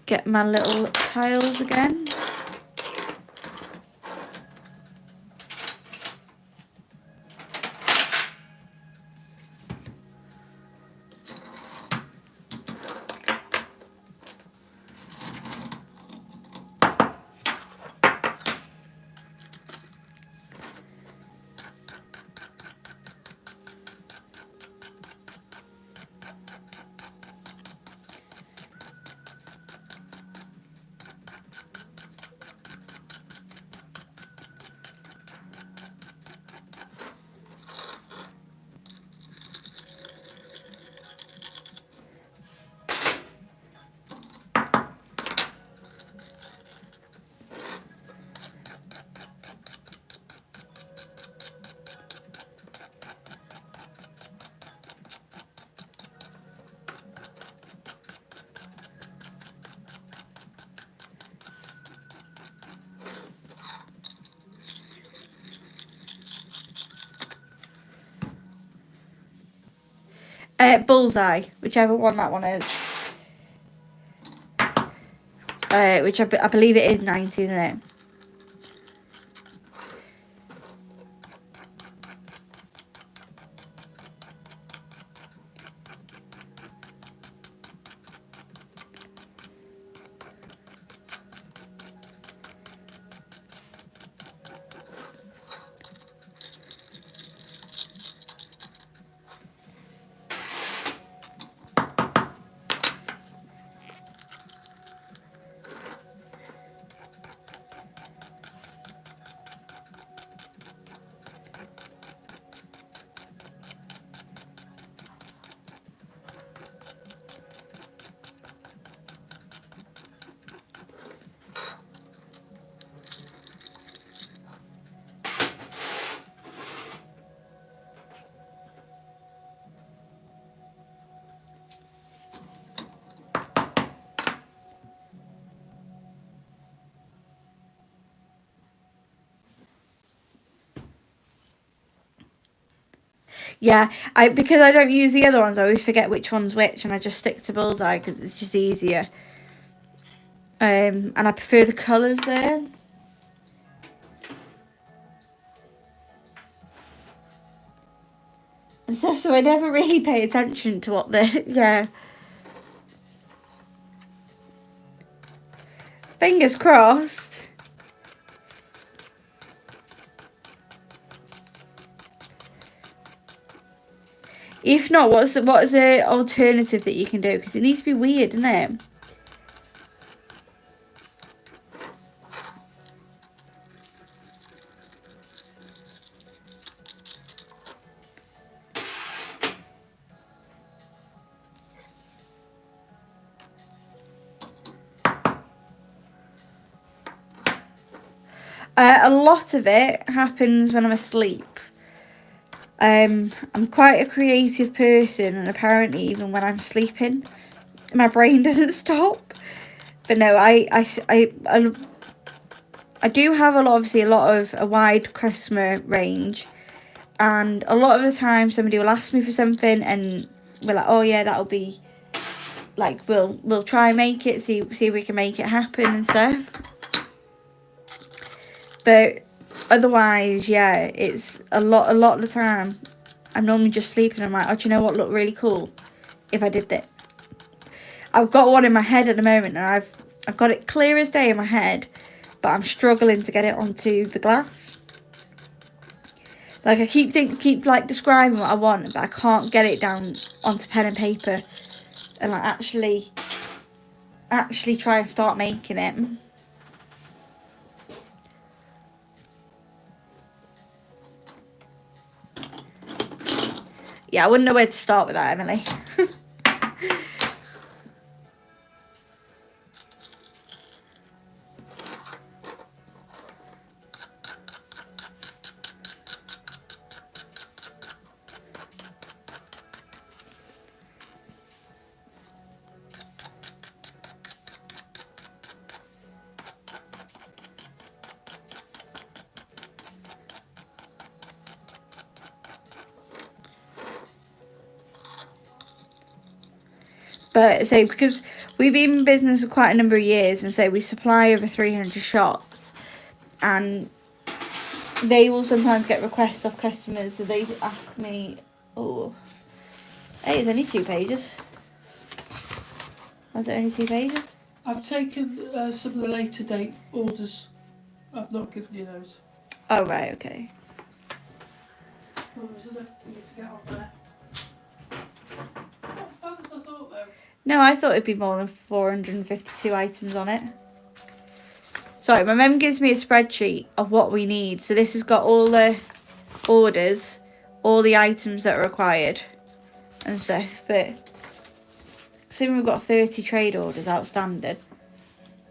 Get my little tiles again. Bullseye, whichever one that one is. Which I believe it is 90, isn't it? Yeah, because I don't use the other ones, I always forget which one's which, and I just stick to Bullseye because it's just easier. And I prefer the colours there. And stuff, so I never really pay attention to what the yeah. Fingers crossed. If not, what is the alternative that you can do? Because it needs to be weird, doesn't it? A lot of it happens when I'm asleep. I'm quite a creative person, and apparently even when I'm sleeping, my brain doesn't stop. But no, I do have a wide customer range, and a lot of the time somebody will ask me for something, and we're like, oh yeah, that'll be like we'll try and make it, see if we can make it happen and stuff. But otherwise, yeah, it's a lot of the time I'm normally just sleeping. I'm like, oh, do you know what looked really cool if I did that? I've got one in my head at the moment, and I've got it clear as day in my head, but I'm struggling to get it onto the glass. Like, I keep like describing what I want, but I can't get it down onto pen and paper and like actually try and start making it. Yeah, I wouldn't know where to start with that, Emily. But so because we've been in business for quite a number of years, and so we supply over 300 shops, and they will sometimes get requests off customers, so they ask me, oh, hey, it's only 2 pages. Was it only 2 pages? I've taken some of the later date orders. I've not given you those. Oh, right, okay. Well, there's enough for you to get on there. Not as bad as I thought, though. No, I thought it'd be more than 452 items on it. Sorry, my mum gives me a spreadsheet of what we need. So this has got all the orders, all the items that are required and stuff. But assuming we've got 30 trade orders outstanding,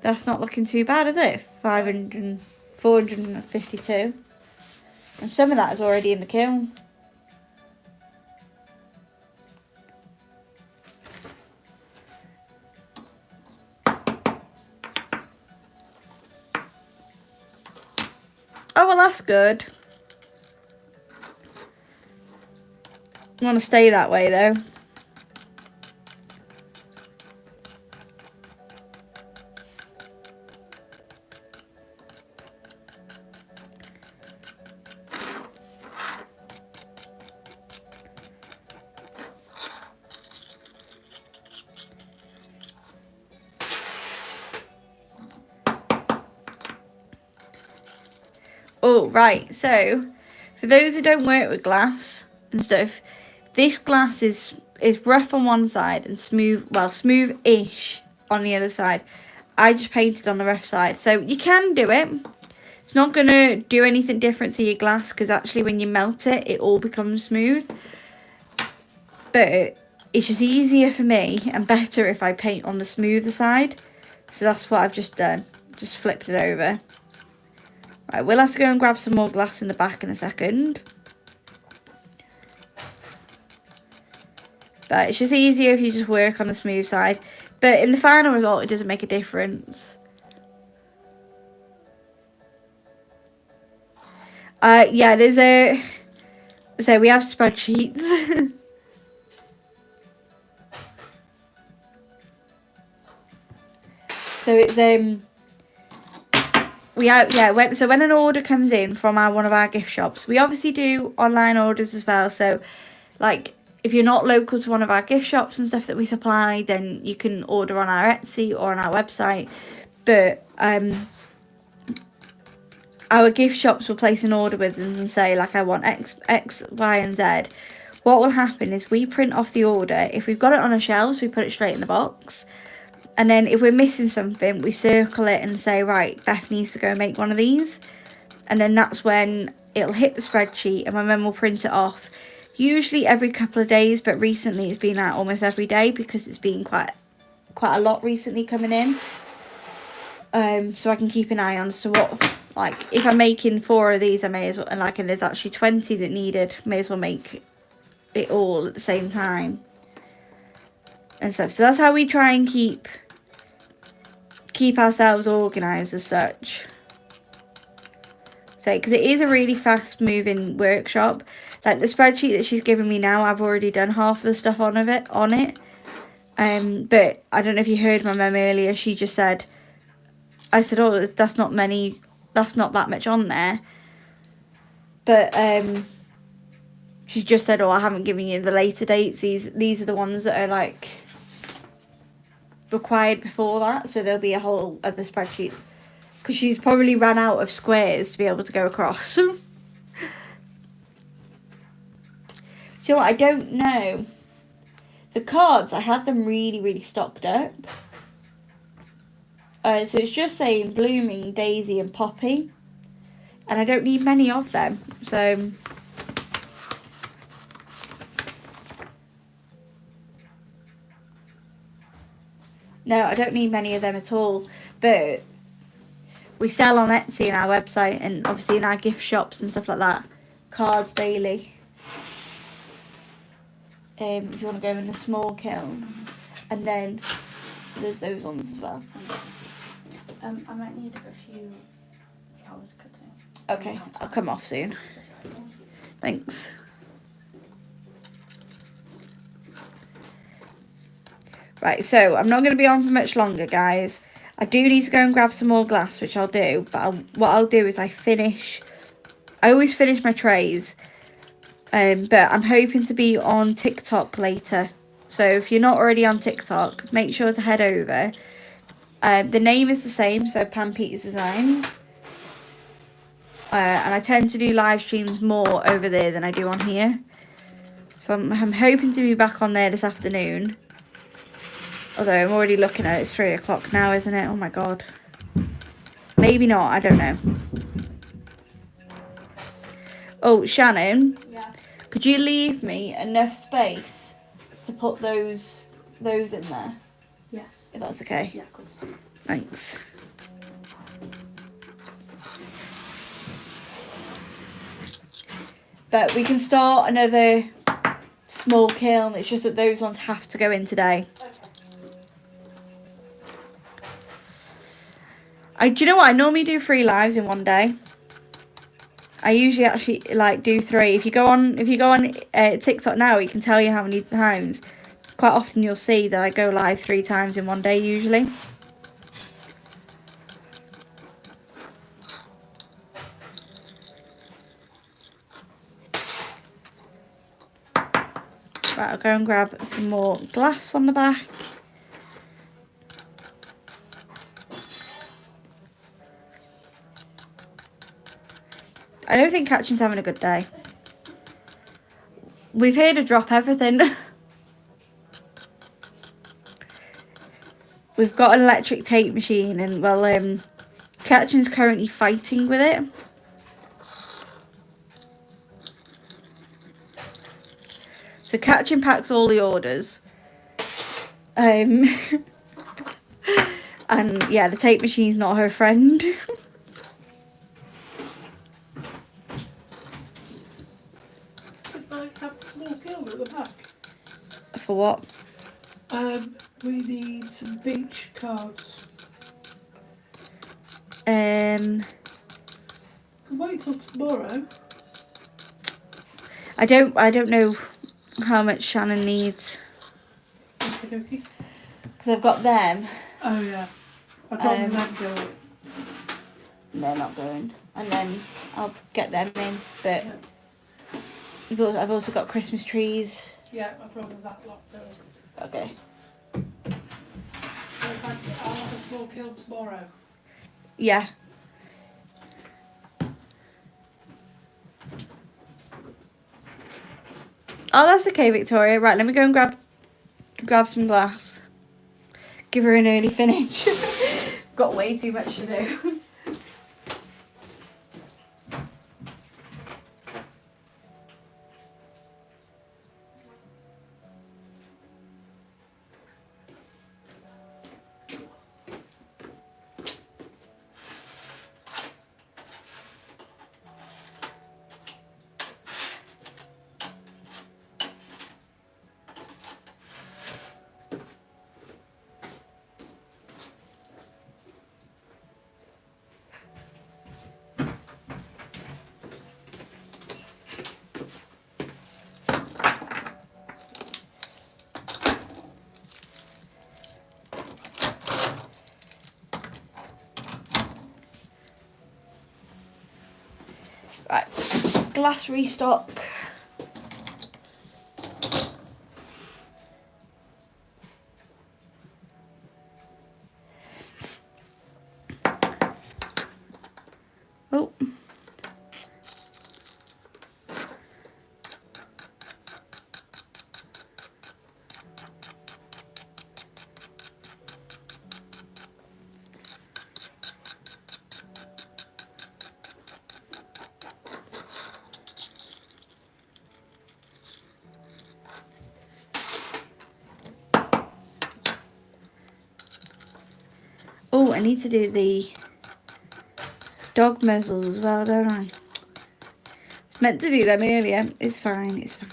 that's not looking too bad, is it? 452. And some of that is already in the kiln. Oh, well, that's good. I want to stay that way, though. Oh, right. So, for those who don't work with glass and stuff, this glass is rough on one side and smooth, well, smooth-ish on the other side. I just painted on the rough side. So, you can do it. It's not going to do anything different to your glass because actually when you melt it, it all becomes smooth. But it's just easier for me and better if I paint on the smoother side. So that's what I've just done. Just flipped it over. Right, we'll have to go and grab some more glass in the back in a second. But it's just easier if you just work on the smooth side. But in the final result, it doesn't make a difference. Yeah, there's a... So we have spreadsheets. So it's so when an order comes in from one of our gift shops, we obviously do online orders as well. So like if you're not local to one of our gift shops and stuff that we supply, then you can order on our Etsy or on our website. But our gift shops will place an order with us and say like I want X, Y and Z. What will happen is we print off the order. If we've got it on our shelves, we put it straight in the box. And then if we're missing something, we circle it and say, right, Beth needs to go make one of these. And then that's when it'll hit the spreadsheet and my mum will print it off. Usually every couple of days, but recently it's been out almost every day because it's been quite a lot recently coming in. So I can keep an eye on as to what, like, if I'm making 4 of these, I may as well, and there's actually 20 that needed, may as well make it all at the same time. And stuff. So that's how we try and keep ourselves organised as such. So, because it is a really fast moving workshop. Like the spreadsheet that she's given me now, I've already done half of the stuff on it. But I don't know if you heard my mum earlier. She just said, I said, oh, that's not that much on there. But she just said, oh, I haven't given you the later dates. These are the ones that are like required before that, so there'll be a whole other spreadsheet because she's probably ran out of squares to be able to go across. Do you know what? I don't know. The cards, I had them really stocked up. So it's just saying blooming, daisy and poppy, and I don't need many of them. So no, I don't need many of them at all. But we sell on Etsy and our website and obviously in our gift shops and stuff like that. Cards daily. If you want to go in the small kiln. And then there's those ones as well. I might need a few flowers cutting. Okay, I'll come off soon. Thanks. Right, so I'm not going to be on for much longer, guys. I do need to go and grab some more glass, which I'll do. But what I'll do is I always finish my trays. But I'm hoping to be on TikTok later. So if you're not already on TikTok, make sure to head over. The name is the same, so Pam Peters Designs. And I tend to do live streams more over there than I do on here. So I'm hoping to be back on there this afternoon. Although I'm already looking at it, it's 3 o'clock now, isn't it? Oh my god. Maybe not, I don't know. Oh, Shannon. Yeah. Could you leave me enough space to put those in there? Yes. If that's okay. Yeah, of course. Thanks. But we can start another small kiln. It's just that those ones have to go in today. Do you know what? I normally do 3 lives in one day. I usually actually do 3. If you go on TikTok now, it can tell you how many times. Quite often you'll see that I go live 3 times in one day usually. Right, I'll go and grab some more glass from the back. I don't think Catchin's having a good day. We've heard her drop everything. We've got an electric tape machine and, well, Catchin's currently fighting with it. So Catchin packs all the orders. And yeah, the tape machine's not her friend. I have a small kiln at the back. For what? We need some beach cards. Um, Can wait till tomorrow. I don't know how much Shannon needs. Okay, okay. Because I've got them. Oh yeah. I don't them going. They're not going. And then I'll get them in. But Yeah. I've also got Christmas trees. Yeah, I've got that lot going. Okay. So I'll have a small kiln tomorrow. Yeah. Oh, that's okay, Victoria. Right, let me go and grab some glass. Give her an early finish. Got way too much to do. Right, glass restock. Oh. Oh, I need to do the dog muzzles as well, don't I? Meant to do them earlier. It's fine, it's fine.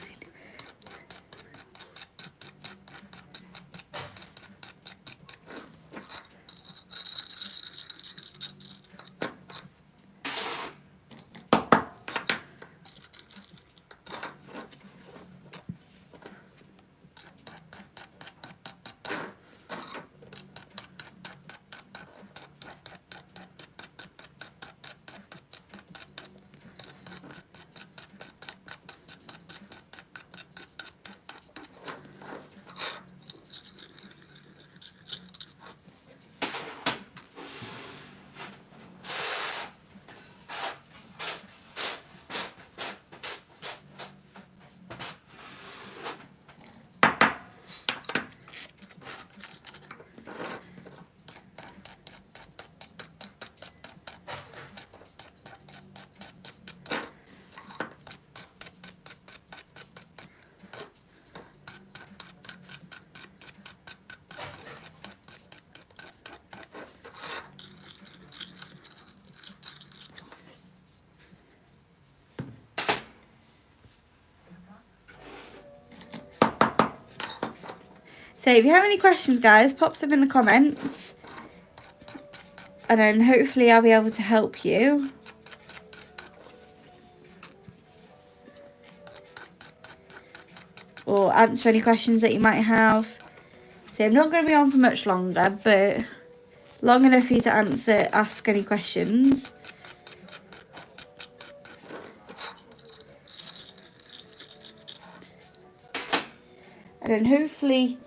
So if you have any questions, guys, pop them in the comments. And then hopefully I'll be able to help you. Or answer any questions that you might have. So I'm not going to be on for much longer, but long enough for you to ask any questions. And then hopefully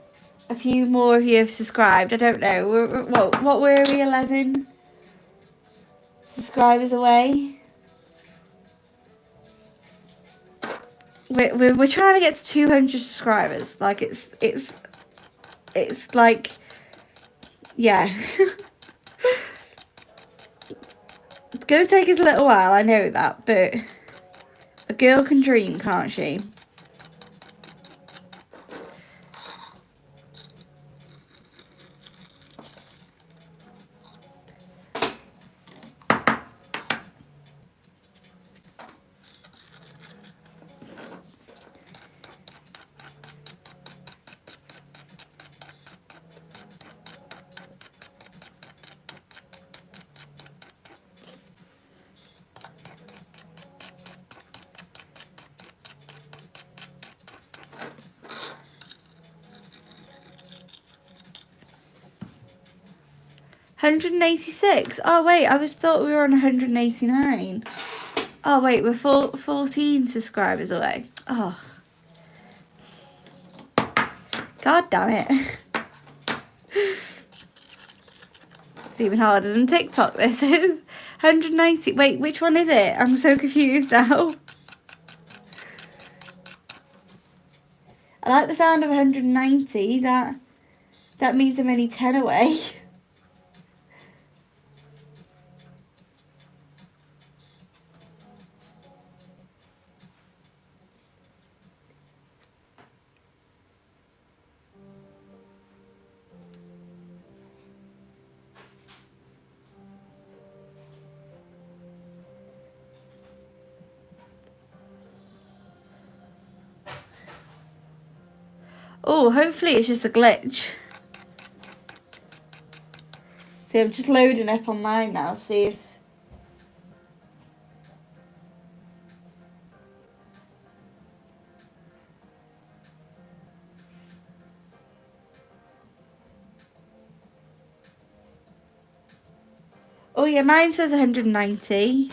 a few more of you have subscribed. I don't know. What were we, 11 subscribers away? we're trying to get to 200 subscribers. Like it's like, yeah. It's gonna take us a little while, I know that, but a girl can dream, can't she? $186. Oh wait, thought we were on 189. Oh wait, we're 14 subscribers away. Oh, god damn it. It's even harder than TikTok, this is. 190. Wait, which one is it? I'm so confused now. I like the sound of 190. That means I'm only 10 away. Oh, hopefully it's just a glitch. See, I'm just loading up on mine now, see if... Oh yeah, mine says 190.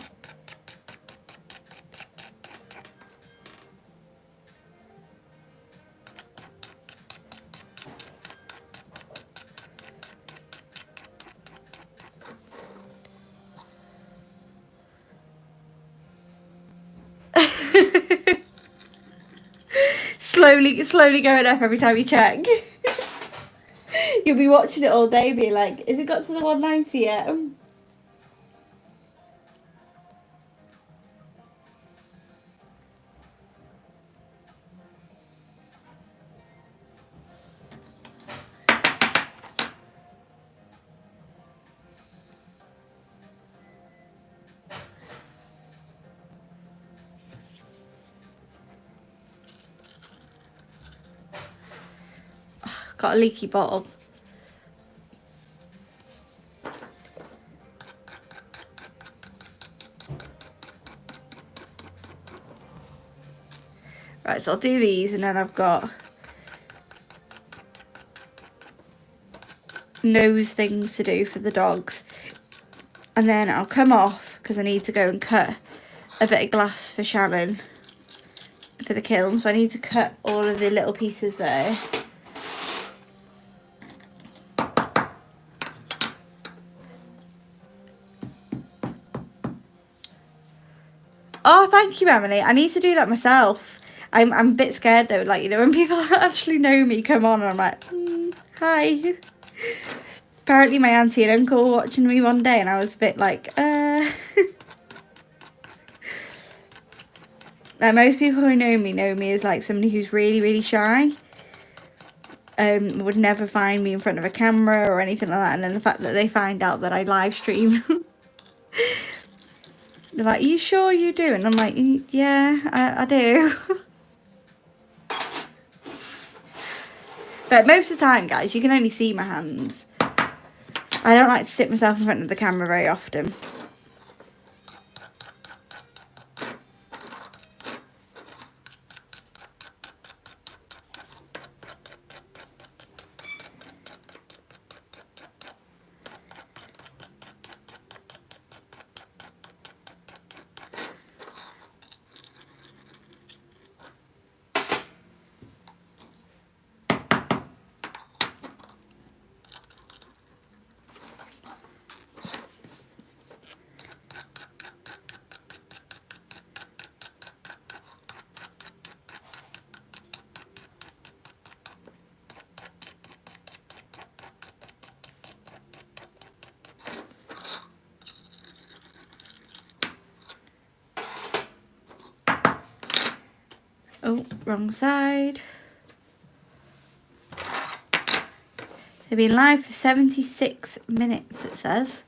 slowly going up every time you check. You'll be watching it all day, be like, "Has it got to the 190 yet?" Got a leaky bottle. Right, so I'll do these, and then I've got nose things to do for the dogs. And then I'll come off, because I need to go and cut a bit of glass for Shannon for the kiln. So I need to cut all of the little pieces there. Oh, thank you, Emily. I need to do that myself. I'm a bit scared though, like, you know, when people actually know me come on and I'm like, hi. Apparently my auntie and uncle were watching me one day and I was a bit like, Like, most people who know me as like somebody who's really, really shy. Would never find me in front of a camera or anything like that. And then the fact that they find out that I live stream, they're like, "Are you sure you do?" And I'm like, "Yeah, I do." But most of the time, guys, you can only see my hands. I don't like to stick myself in front of the camera very often. Oh, wrong side. They've been live for 76 minutes, it says.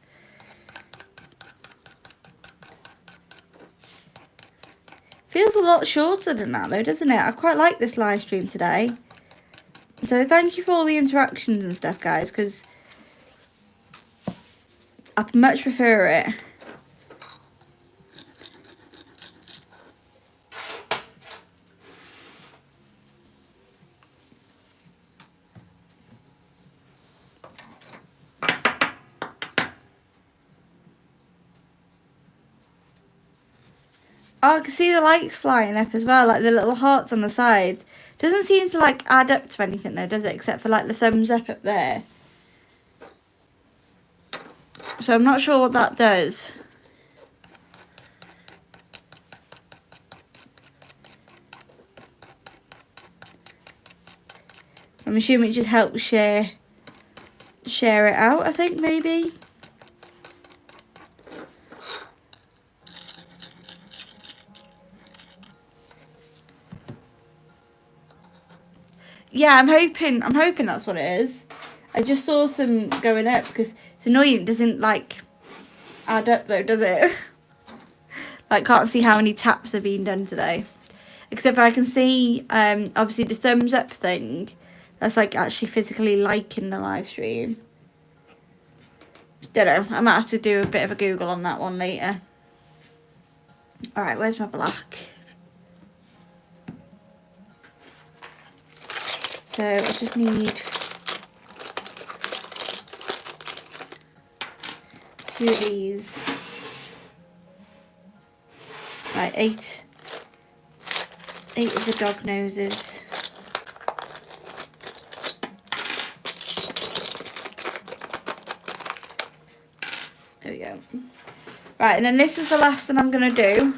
Feels a lot shorter than that though, doesn't it? I quite like this live stream today. So thank you for all the interactions and stuff, guys, because I much prefer it. Oh, I can see the lights flying up as well, like the little hearts on the side. Doesn't seem to like add up to anything though, does it? Except for like the thumbs up there. So I'm not sure what that does. I'm assuming it just helps share it out, I think, maybe. Yeah, I'm hoping that's what it is. I just saw some going up because it's annoying. It doesn't like add up though, does it? Like, can't see how many taps have been done today. Except for I can see, obviously the thumbs up thing. That's like actually physically liking the live stream. Don't know. I might have to do a bit of a Google on that one later. Alright, where's my black? So I just need 2 of these. Right, 8 of the dog noses. There we go. Right, and then this is the last thing I'm going to do.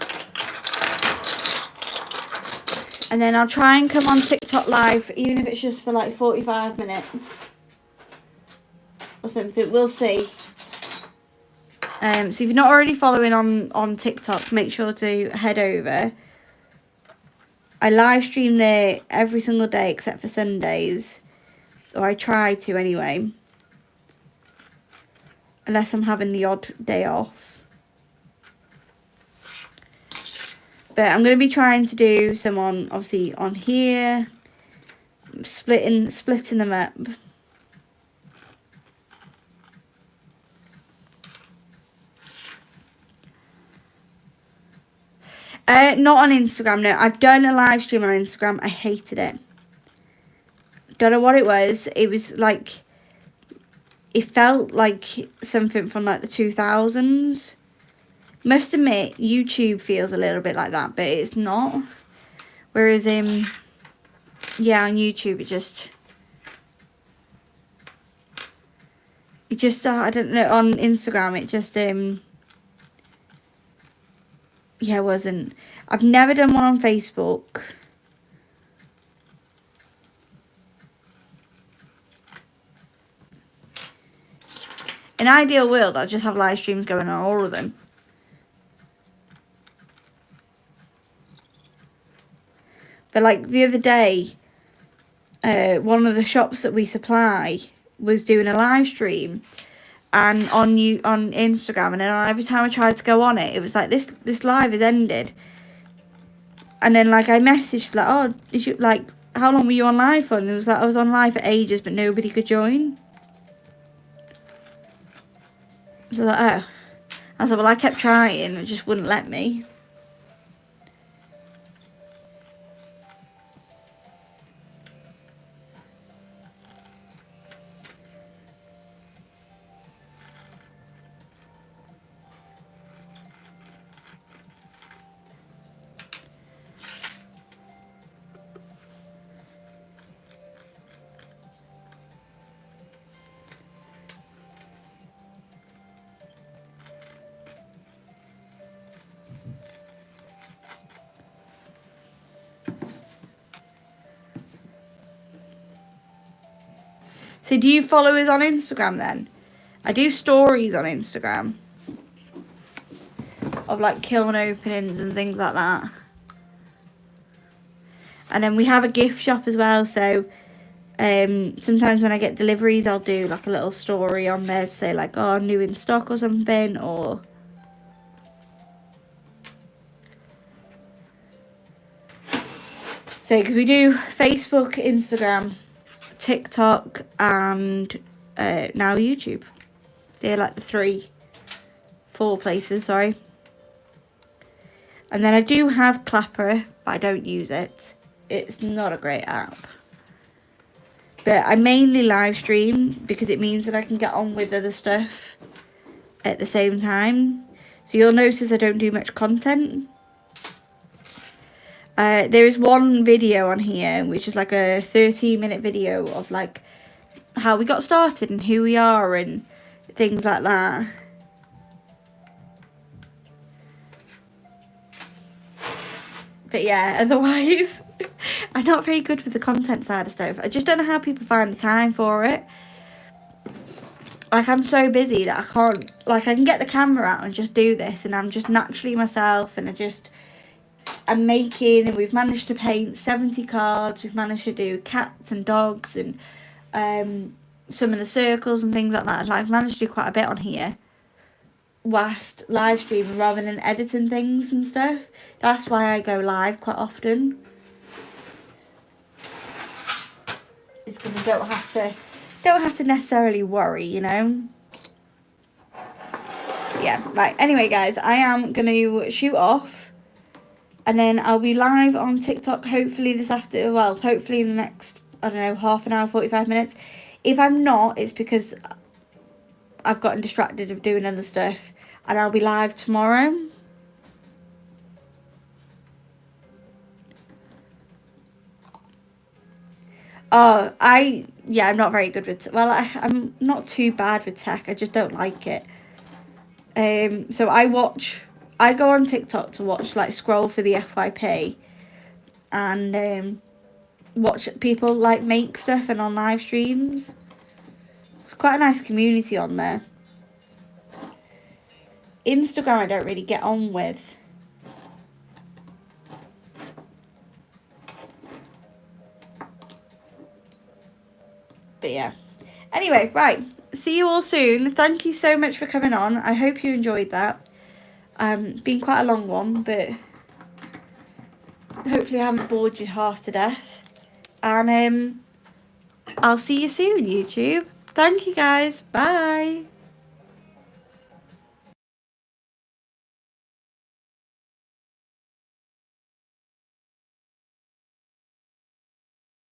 And then I'll try and come on TikTok live, even if it's just for like 45 minutes. Or something, we'll see. So if you're not already following on TikTok, make sure to head over. I live stream there every single day except for Sundays. Or I try to anyway. Unless I'm having the odd day off. But I'm going to be trying to do some on, obviously, on here. Splitting them up. Not on Instagram, no. I've done a live stream on Instagram. I hated it. Don't know what it was. It was like... It felt like something from like the 2000s. Must admit, YouTube feels a little bit like that, but it's not. Whereas, yeah, on YouTube, it just, I don't know, on Instagram, it just, yeah, it wasn't. I've never done one on Facebook. In an ideal world, I'd just have live streams going on all of them. But like the other day, one of the shops that we supply was doing a live stream, and on Instagram, and then every time I tried to go on it, it was like this live has ended. And then like I messaged like, oh, is you like, how long were you on live for? And it was like I was on live for ages, but nobody could join. So like, oh, I said, well, I kept trying, it just wouldn't let me. So do you follow us on Instagram then? I do stories on Instagram. Of like kiln openings and things like that. And then we have a gift shop as well, so sometimes when I get deliveries, I'll do like a little story on there to say like, oh, new in stock or something, or so because we do Facebook, Instagram, TikTok, and now YouTube. They're like the 4 places, sorry. And then I do have Clapper, but I don't use it. It's not a great app. But I mainly live stream because it means that I can get on with other stuff at the same time. So you'll notice I don't do much content. There is one video on here which is like a 13-minute video of like how we got started and who we are and things like that. But yeah, otherwise, I'm not very good with the content side of stuff. I just don't know how people find the time for it. Like, I'm so busy that I can't, like, I can get the camera out and just do this, and I'm just naturally myself, and I'm making, and we've managed to paint 70 cards, we've managed to do cats and dogs, and some of the circles and things like that. Like, I've managed to do quite a bit on here whilst live streaming rather than editing things and stuff. That's why I go live quite often. It's because I don't have to necessarily worry, you know. Yeah, right. Anyway, guys, I am going to shoot off, and then I'll be live on TikTok hopefully hopefully in the next, I don't know, half an hour, 45 minutes. If I'm not, it's because I've gotten distracted of doing other stuff, and I'll be live tomorrow. Oh, I'm not very good with, I'm not too bad with tech, I just don't like it. So I go on TikTok to watch, like, scroll for the FYP, and watch people, like, make stuff and on live streams. It's quite a nice community on there. Instagram I don't really get on with. But yeah. Anyway, right. See you all soon. Thank you so much for coming on. I hope you enjoyed that. Been quite a long one, but hopefully I haven't bored you half to death. And I'll see you soon, YouTube. Thank you, guys. Bye.